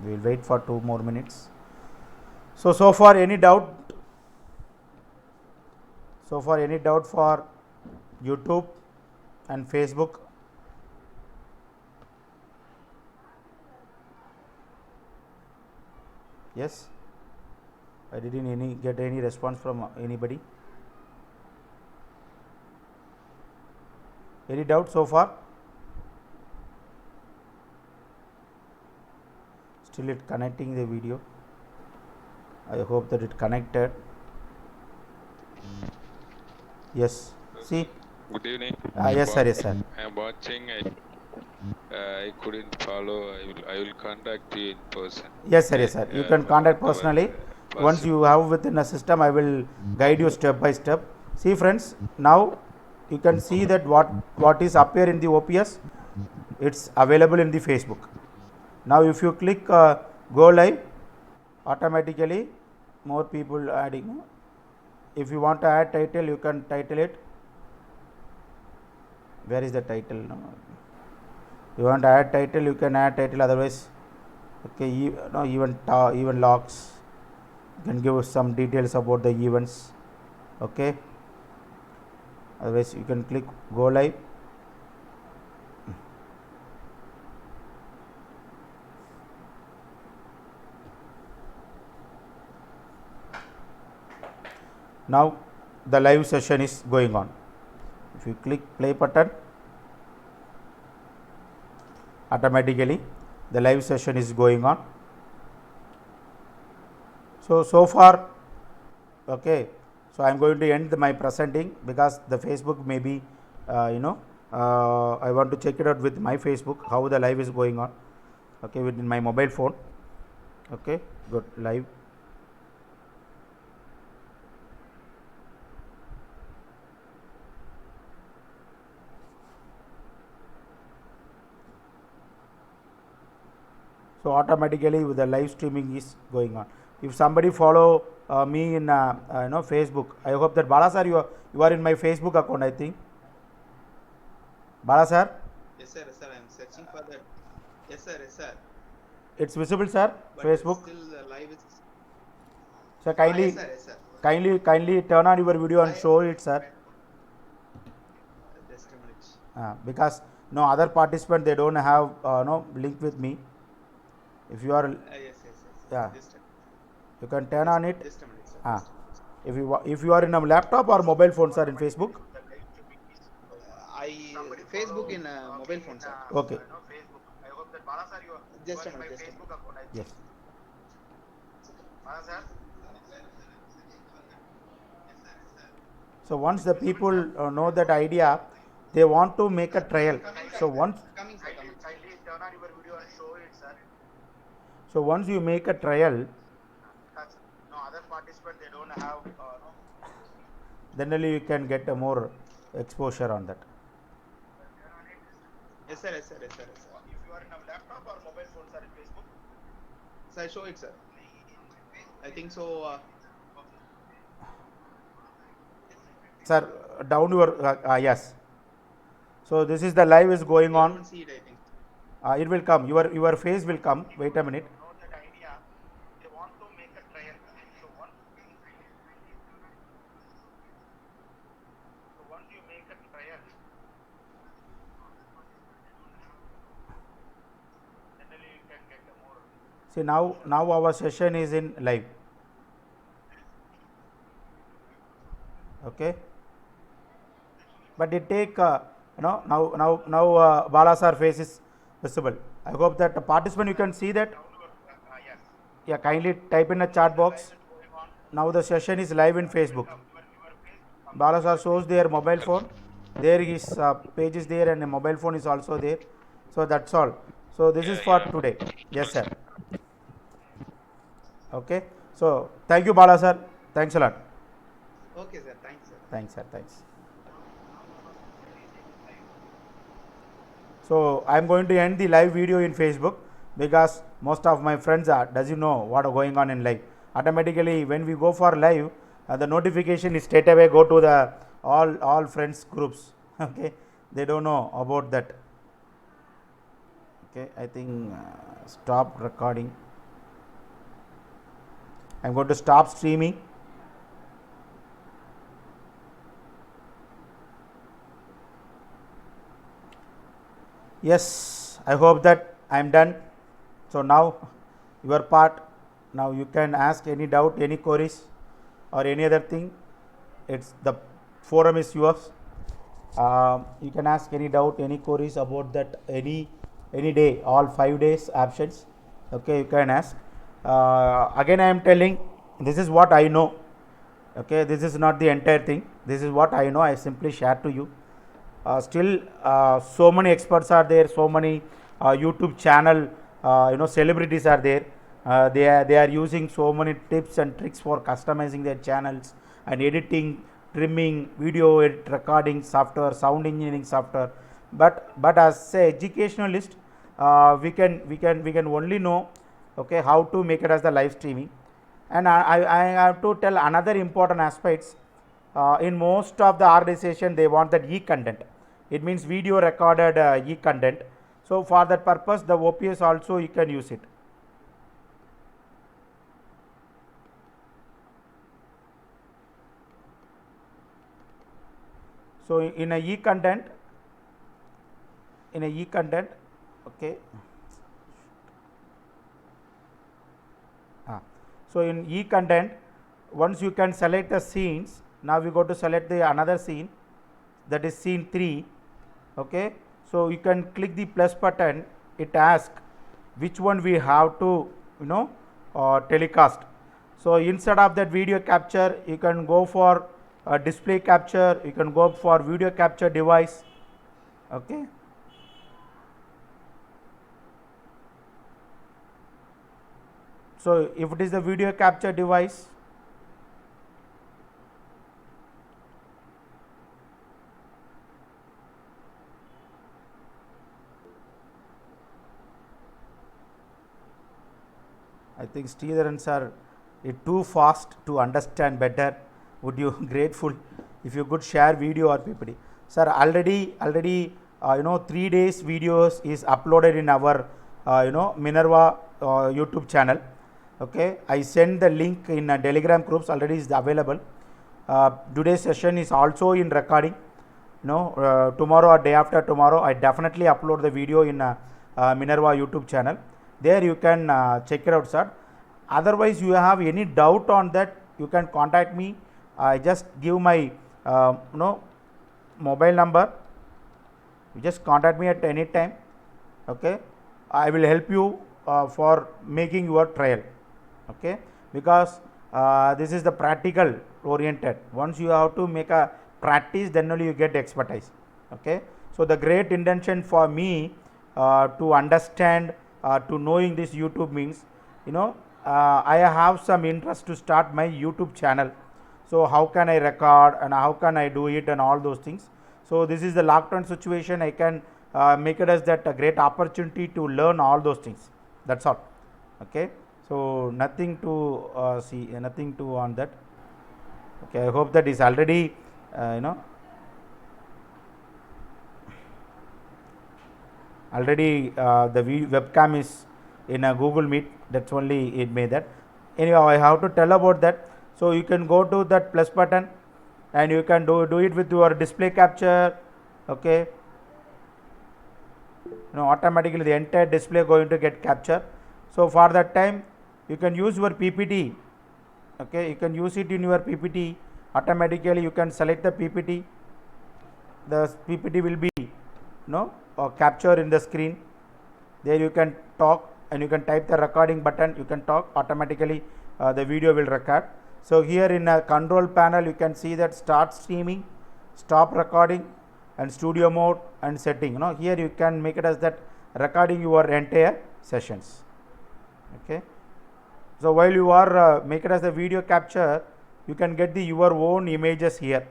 We will wait for 2 more minutes. So far any doubt? So far any doubt for YouTube and Facebook? Yes, I didn't get any response from anybody. Any doubt so far? Still it connecting the video. I hope that it connected. Yes. See. Good evening. Yes sir. Yes sir. I am watching. I couldn't follow. I will contact you in person. Yes sir. Yes sir. You can contact personally. Once you have within a system, I will guide you step by step. See friends, now you can see that what is appear in the OPS, it's available in the Facebook. Now if you click go live, automatically more people adding. If you want to add title, you can title it. Where is the title? No. You want to add title, you can add title. Otherwise, okay, even logs. You can give some details about the events. Okay. Otherwise, you can click go live. Now the live session is going on. If you click play button, automatically the live session is going on. So far, okay. So I am going to end my presenting because the Facebook may be, I want to check it out with my Facebook how the live is going on. Okay, within my mobile phone. Okay, good. Live. So automatically the live streaming is going on. If somebody follow me in Facebook, I hope that Bala sir, you are in my Facebook account, I think. Bala sir, Yes, sir. Yes, sir. I'm searching for that. Yes, sir. Yes, sir. it's visible, sir. But Facebook. still live is. Sir, Yes, sir. Yes, sir. kindly turn on your video and I show it, sir. just a minute. Because no other participant, they don't have no link with me. If you are, Yes, yes, yes. yeah, Just a, you can turn on it. just a minute, sir. Ah, Just a minute. if you are in a laptop or mobile phone, sir, in Facebook. I Facebook in mobile phone, sir. Okay. Just a minute. Just a minute. Yes. So once the people know that idea, they want to make a trial. So once Coming, sir. Coming. once you make a trial, then only you can get a more exposure on that. Yes, sir. Yes, sir. Yes, sir. Yes, sir. If you are in a laptop or mobile phone, sir, in Facebook. Sir, I show it, sir. I think so. Sir, down your yes. So this is the live is going I on. don't see it. I think. It will come. Your face will come. Wait a minute. See now our session is in live. Okay. But it take now Bala sir face is visible. I hope that the participant you can see that. Yeah, kindly type in a chat box. Now the session is live in Facebook. Bala sir shows their mobile phone. There his page is there and a mobile phone is also there. So that's all. So this is for today. Yes, sir. Okay. So thank you, Bala sir. Thanks a lot. Okay, sir. Thanks, sir. Thanks, sir. Thanks. So I'm going to end the live video in Facebook because most of my friends are does you know what are going on in live. Automatically when we go for live, the notification is straight away go to the all friends groups. Okay, they don't know about that. Okay, I think stop recording. I'm going to stop streaming. Yes, I hope that I am done. So now your part. Now you can ask any doubt, any queries, or any other thing. It's the forum is yours. You can ask any doubt, any queries about that any day, all 5 days absence. Okay, you can ask. Again, I am telling this is what I know. Okay, this is not the entire thing. This is what I know. I simply share to you. Still, so many experts are there. So many YouTube channel, celebrities are there. They are using so many tips and tricks for customizing their channels and editing, trimming, video edit, recording software, sound engineering software. But as a educationalist, we can only know okay how to make it as the live streaming. And I have to tell another important aspects. In most of the organization, they want that e-content. It means video recorded e-content. So for that purpose, the OPS also you can use it. So in a e-content, okay. So in e-content, once you can select the scenes, now we go to select the another scene, that is scene 3. Okay, so you can click the plus button. It asks which one we have to telecast. So instead of that video capture, you can go for display capture. You can go for video capture device. Okay. So if it is the video capture device, I think Sridharan sir is too fast to understand better. Would you grateful if you could share video or PPT? Sir, already 3 days videos is uploaded in our Minerva YouTube channel. Okay, I send the link in Telegram groups, already is available. Today's session is also in recording. Tomorrow or day after tomorrow I definitely upload the video in Minerva YouTube channel. There you can check it out, sir. Otherwise you have any doubt on that, you can contact me. I just give my mobile number. You just contact me at any time. Okay, I will help you for making your trial. Okay, because this is the practical oriented. Once you have to make a practice, then only you get expertise. Okay, so the great intention for me to understand to knowing this YouTube means, I have some interest to start my YouTube channel. So how can I record and how can I do it and all those things. So this is the lockdown situation. I can make it as that a great opportunity to learn all those things. That's all. Okay. So nothing to see, nothing to on that. Okay. I hope that is already already the webcam is in a Google Meet. That's only it made that. Anyhow, I have to tell about that. So you can go to that plus button and you can do it with your display capture. Okay, automatically the entire display going to get captured. So for that time you can use your PPT. Okay, you can use it in your PPT. Automatically you can select the PPT. The PPT will be capture in the screen. There you can talk and you can type the recording button. You can talk, automatically the video will record. So here in a control panel you can see that start streaming, stop recording and studio mode and setting. Here you can make it as that recording your entire sessions. Okay, so while you are make it as a video capture, you can get your own images here,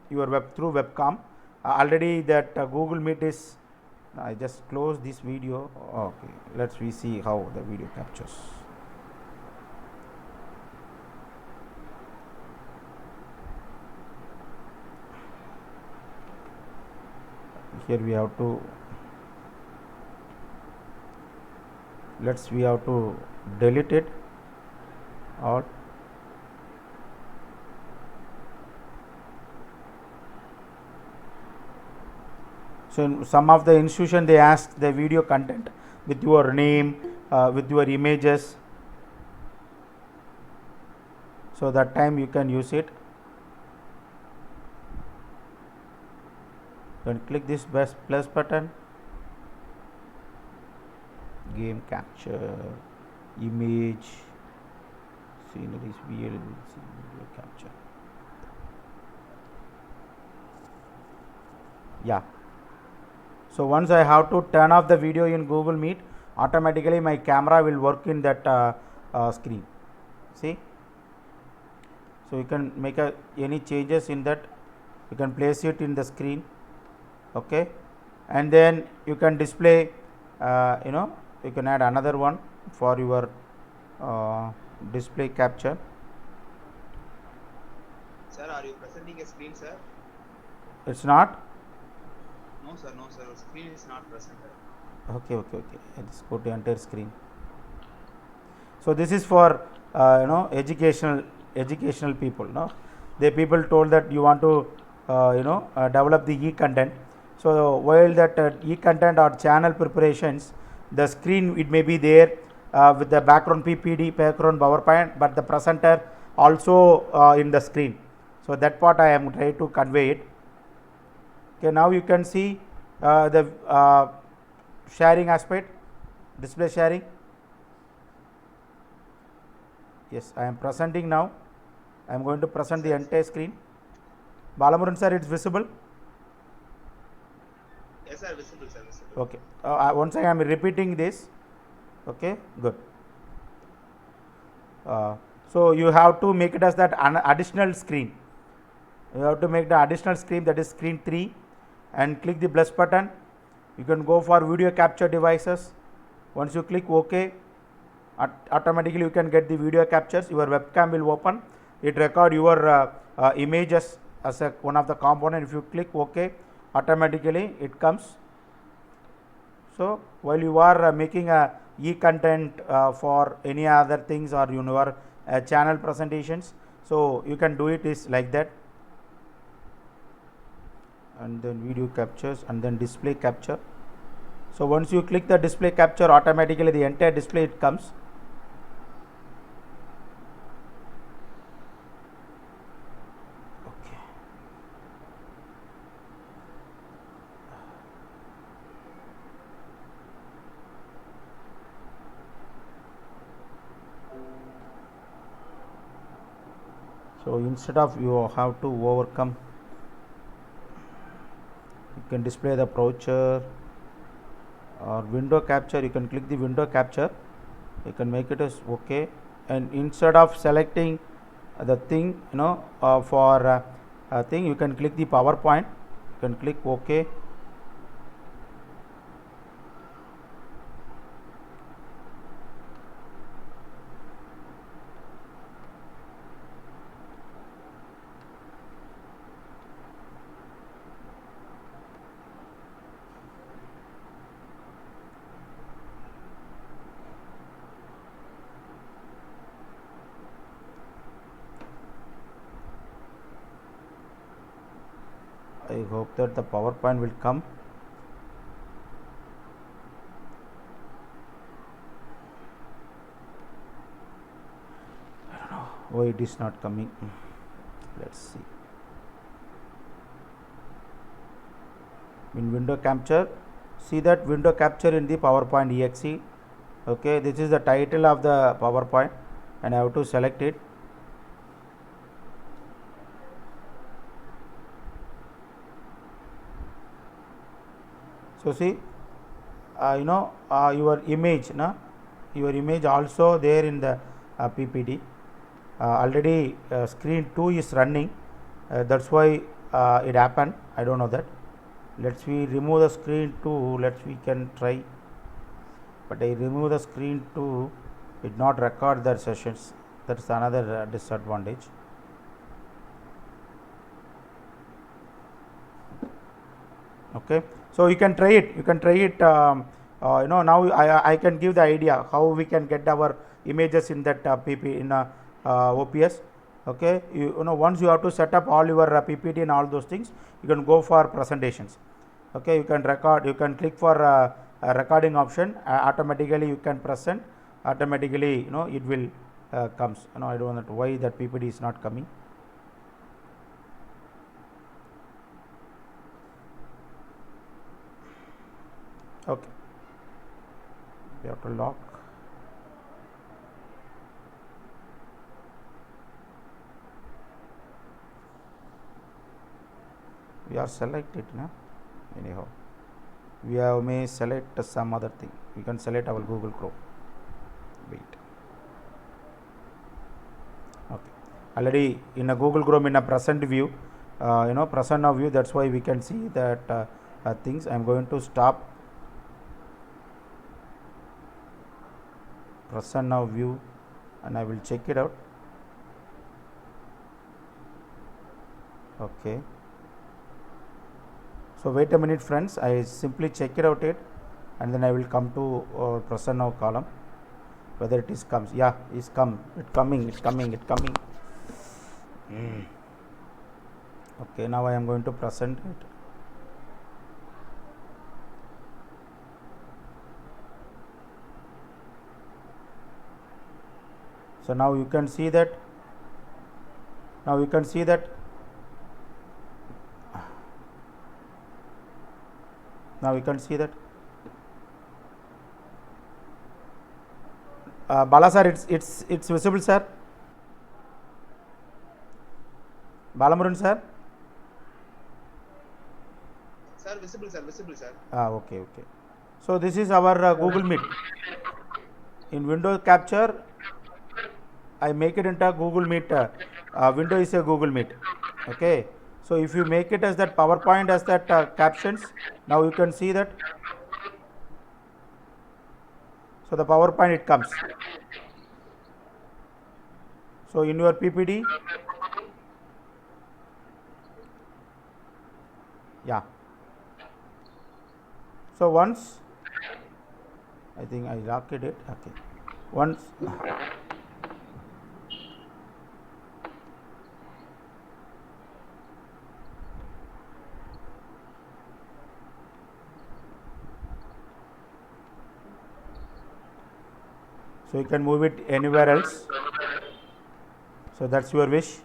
your through webcam. Already that Google Meet is, I just close this video. Okay, let's see how the video captures. Here we have to delete it all. So in some of the institution they ask the video content with your name, with your images. So that time you can use it. Then click this plus button, game capture, image, sceneries, video capture. Yeah. So once I have to turn off the video in Google Meet, automatically my camera will work in that screen. See. So you can make any changes in that. You can place it in the screen. Okay, and then you can display. You can add another one for your display capture. Sir, are you presenting a screen, sir? It's not. No, sir. No, sir. Screen is not presented. Okay. Let's go to entire screen. So this is for educational people. The people told that you want to develop the e-content. So while that e-content or channel preparations, the screen it may be there with the background PPT, background PowerPoint, but the presenter also in the screen. So that part I am trying to convey it. Okay, now you can see the sharing aspect, display sharing. Yes, I am presenting now. I am going to present the entire screen. Balamuran sir, it's visible? Yes, sir, visible, sir, visible. Okay. Once I am repeating this. Okay, good. So you have to make it as that additional screen. You have to make the additional screen, that is screen 3, and click the plus button. You can go for video capture devices. Once you click OK, automatically you can get the video captures. Your webcam will open. It record your images as one of the component. If you click OK, automatically it comes. So while you are making a e-content for any other things, or your channel presentations, so you can do it is like that. And then video captures, and then display capture. So once you click the display capture, automatically the entire display it comes. Okay. So instead of you have to overcome, you can display the brochure or window capture. You can click the window capture, you can make it as OK, and instead of selecting the thing, for a thing, you can click the PowerPoint, you can click OK. I hope that the PowerPoint will come. I don't know why it is not coming. Let's see. In window capture, see that window capture in the PowerPoint exe. Okay, this is the title of the PowerPoint, and I have to select it. So see, your image, your image also there in the PPT. Already screen 2 is running. That's why it happened. I don't know that. Let's we remove the screen 2. We can try. But I remove the screen 2. It not record their sessions. That's another disadvantage. Okay, so you can try it. Now I can give the idea how we can get our images in that PP in OPS. Okay, once you have to set up all your PPT and all those things, you can go for presentations. Okay, you can record, you can click for a recording option, automatically you can present, automatically it will comes. I don't know why that PPT is not coming. Okay, we have to lock. We are selected now. Anyhow, we have may select some other thing. We can select our Google Chrome. Wait. Okay, already in a Google Chrome in a present view, present now view. That's why we can see that things. I am going to stop. Present now view, and I will check it out. Okay, so wait a minute friends, I simply check it out and then I will come to present now column, whether it is comes. Yeah, it's coming. Okay, now I am going to present it. So now you can see that. Now you can see that. Now you can see that. Bala sir, it's visible, sir. Balamurun sir. Sir, visible, sir. Okay. So this is our Google Meet. In window capture, I make it into a Google Meet. Window is a Google Meet. Okay. So if you make it as that PowerPoint as that captions, now you can see that. So the PowerPoint it comes. So in your PPT, yeah. So once, I think I locked it. Okay. Once. So you can move it anywhere else. So that's your wish.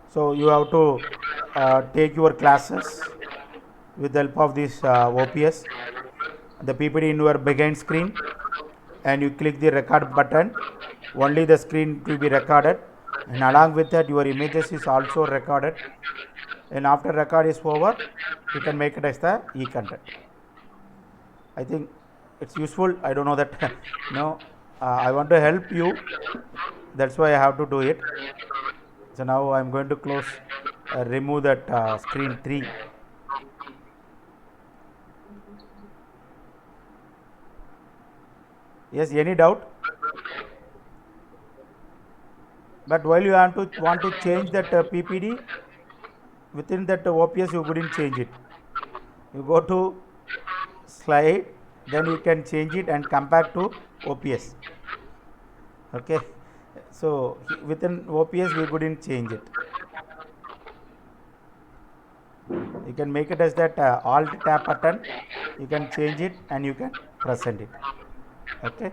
So you have to take your classes with the help of this OPS, the PPT in your behind screen, and you click the record button. Only the screen to be recorded, and along with that your images is also recorded, and after record is over, you can make it as the e-content. I think it's useful. I don't know that no, I want to help you, that's why I have to do it. So now I am going to close, remove that screen 3. Yes, any doubt? But while you want to change that PPT, within that OPS you couldn't change it. You go to slide, then you can change it and come back to OPS. Okay. So within OPS we couldn't change it. You can make it as that alt tab button, you can change it and you can present it. Okay.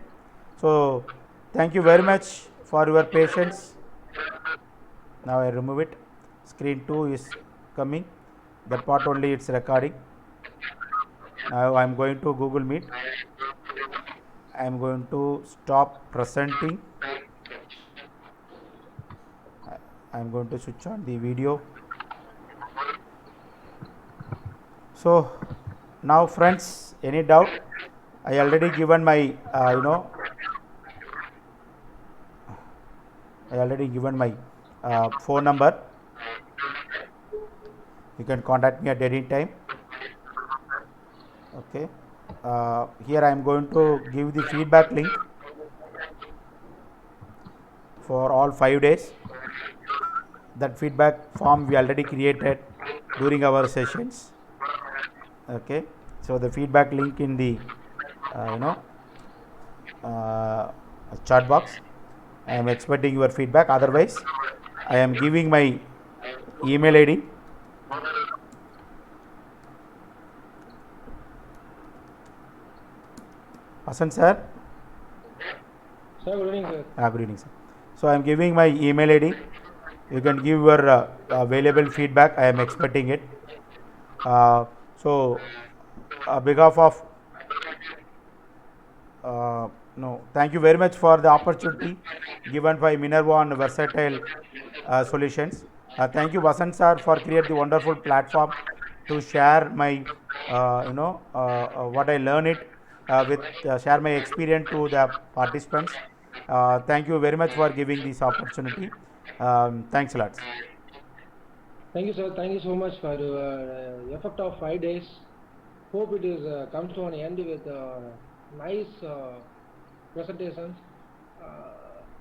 So thank you very much for your patience. Now I remove it. Screen 2 is coming, that part only it's recording. Now I am going to Google Meet. I am going to stop presenting. I am going to switch on the video. So now friends, any doubt? I already given my I already given my phone number. You can contact me at any time. Okay. Here I am going to give the feedback link for all 5 days. That feedback form we already created during our sessions. Okay. So the feedback link in the chat box. I am expecting your feedback. Otherwise, I am giving my email ID. Hasan sir. Sir, good evening, sir. Good evening, sir. So I am giving my email ID. You can give your available feedback. I am expecting it. So, behalf of no, thank you very much for the opportunity given by Minerva on Versatile Solutions. Thank you, Vasant sir, for creating the wonderful platform to share my, what I learn it with share my experience to the participants. Thank you very much for giving this opportunity. Thanks a lot. Thank you, sir. Thank you so much for your effort of 5 days. Hope it is comes to an end with nice presentations.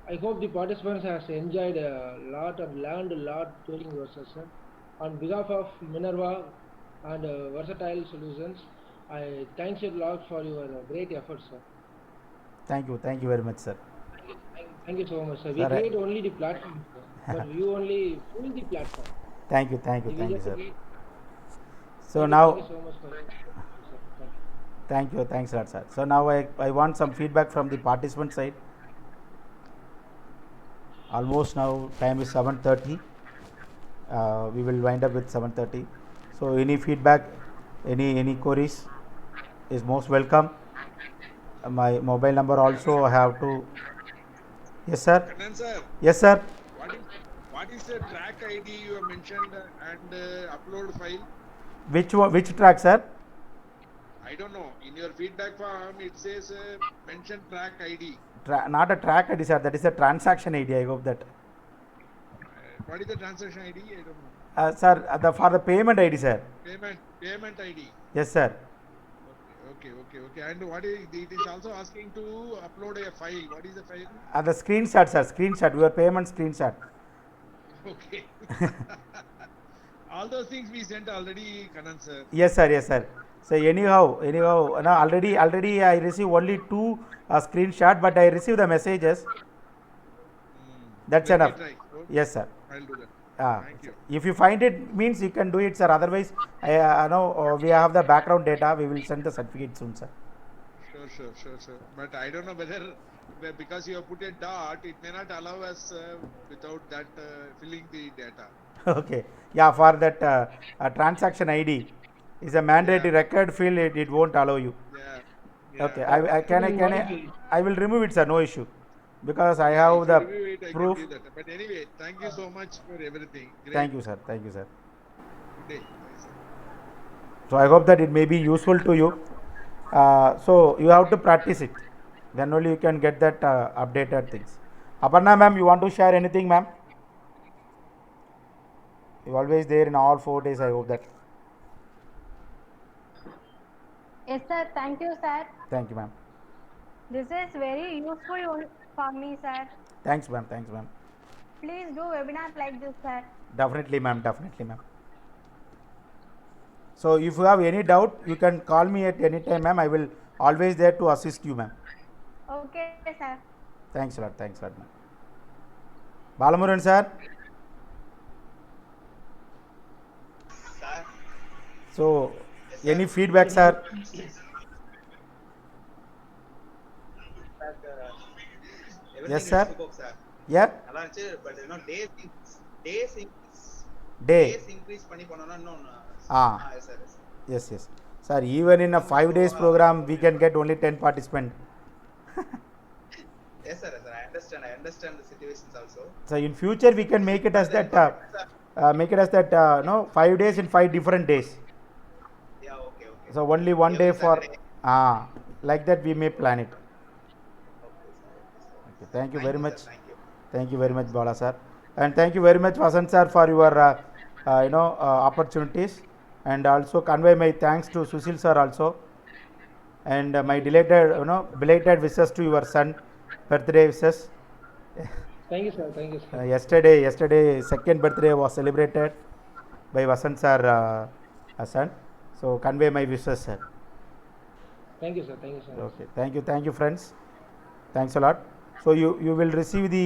I hope the participants has enjoyed a lot and learned a lot during your session. On behalf of Minerva and Versatile Solutions, I thank you a lot for your great efforts, sir. Thank you very much, sir. Thank you so much, sir. We Sir, create only the platform, sir, but you only fill the platform. Thank you, We just sir. create- So now, Thank you so much, sir. thank you, thanks a lot, sir. So now I want some feedback from the participant side. Almost now time is 7:30. We will wind up with 7:30. So any feedback, any queries is most welcome. My mobile number also I have to. Yes, sir. Kannan sir, Yes, sir. what is the track ID you have mentioned and upload file? Which track, sir? I don't know. In your feedback form, it says mention track ID. not a track ID, sir. That is a transaction ID. I hope that. What is the transaction ID? I don't know. Sir, for the payment ID, sir. Payment ID. Yes, sir. Okay. And what is it is also asking to upload a file. What is the file? The screenshot, sir. Screenshot. Your payment screenshot. Okay. All those things we sent already, Kanan sir. Yes, sir. Yes, sir. So anyhow, no, already I received only 2 screenshot, but I received the messages. That's Let me enough. try. Okay, Yes, sir. I'll do that. Thank you. If you find it, means you can do it, sir. Otherwise, I know we have the background data. We will send the certificate soon, sir. Sure. But I don't know whether because you have put a dot, it may not allow us without that filling the data. Okay. Yeah, for that transaction ID is a mandatory Yeah. record field. It won't allow you. Yeah. Okay. I will remove it, sir. No issue, because I If have you the review it, I can proof. give that. But anyway, thank you so much for everything. Great. Thank you, sir. Thank you, sir. Good day. Bye, sir. So I hope that it may be useful to you. So you have to practice it. Then only you can get that updated things. Aparna ma'am, you want to share anything, ma'am? You always there in all 4 days. I hope that. Yes, sir. Thank you, sir. Thank you, ma'am. This is very useful for me, sir. Thanks, ma'am. Thanks, ma'am. Please do webinars like this, sir. Definitely, ma'am. Definitely, ma'am. So if you have any doubt, you can call me at any time, ma'am. I will always there to assist you, ma'am. Okay, sir. Thanks a lot. Thanks a lot, ma'am. Balamuran, sir. Sir, So, Yes, sir. any feedback, sir? everything Yes, is sir. superb, sir. Yeah? நல்லா இருந்துச்சு but இன்னும் days Day. Increase பண்ணி பண்ணனும் இன்னும் Ah. Yes sir Yes, yes. Sir, even in a 5 days program, we can get only 10 participants. Yes, sir. I understand the situations also. So in future, we can make it as that. No, 5 days in 5 different days. Yeah, okay. So only one Every day for. Saturday. Like that we may plan it. Okay, sir. Okay, thank you very much. Sir. Thank you. Thank you very much, Bala sir, and thank you very much, Vasant sir, for your opportunities, and also convey my thanks to Sushil sir also, and my belated wishes to your son, birthday wishes. Thank you, sir. Thank you, sir. Yesterday second birthday was celebrated by Vasant sir son, so convey my wishes, sir. Thank you, sir. Thank you, sir. Okay, thank you friends, thanks a lot. So you will receive the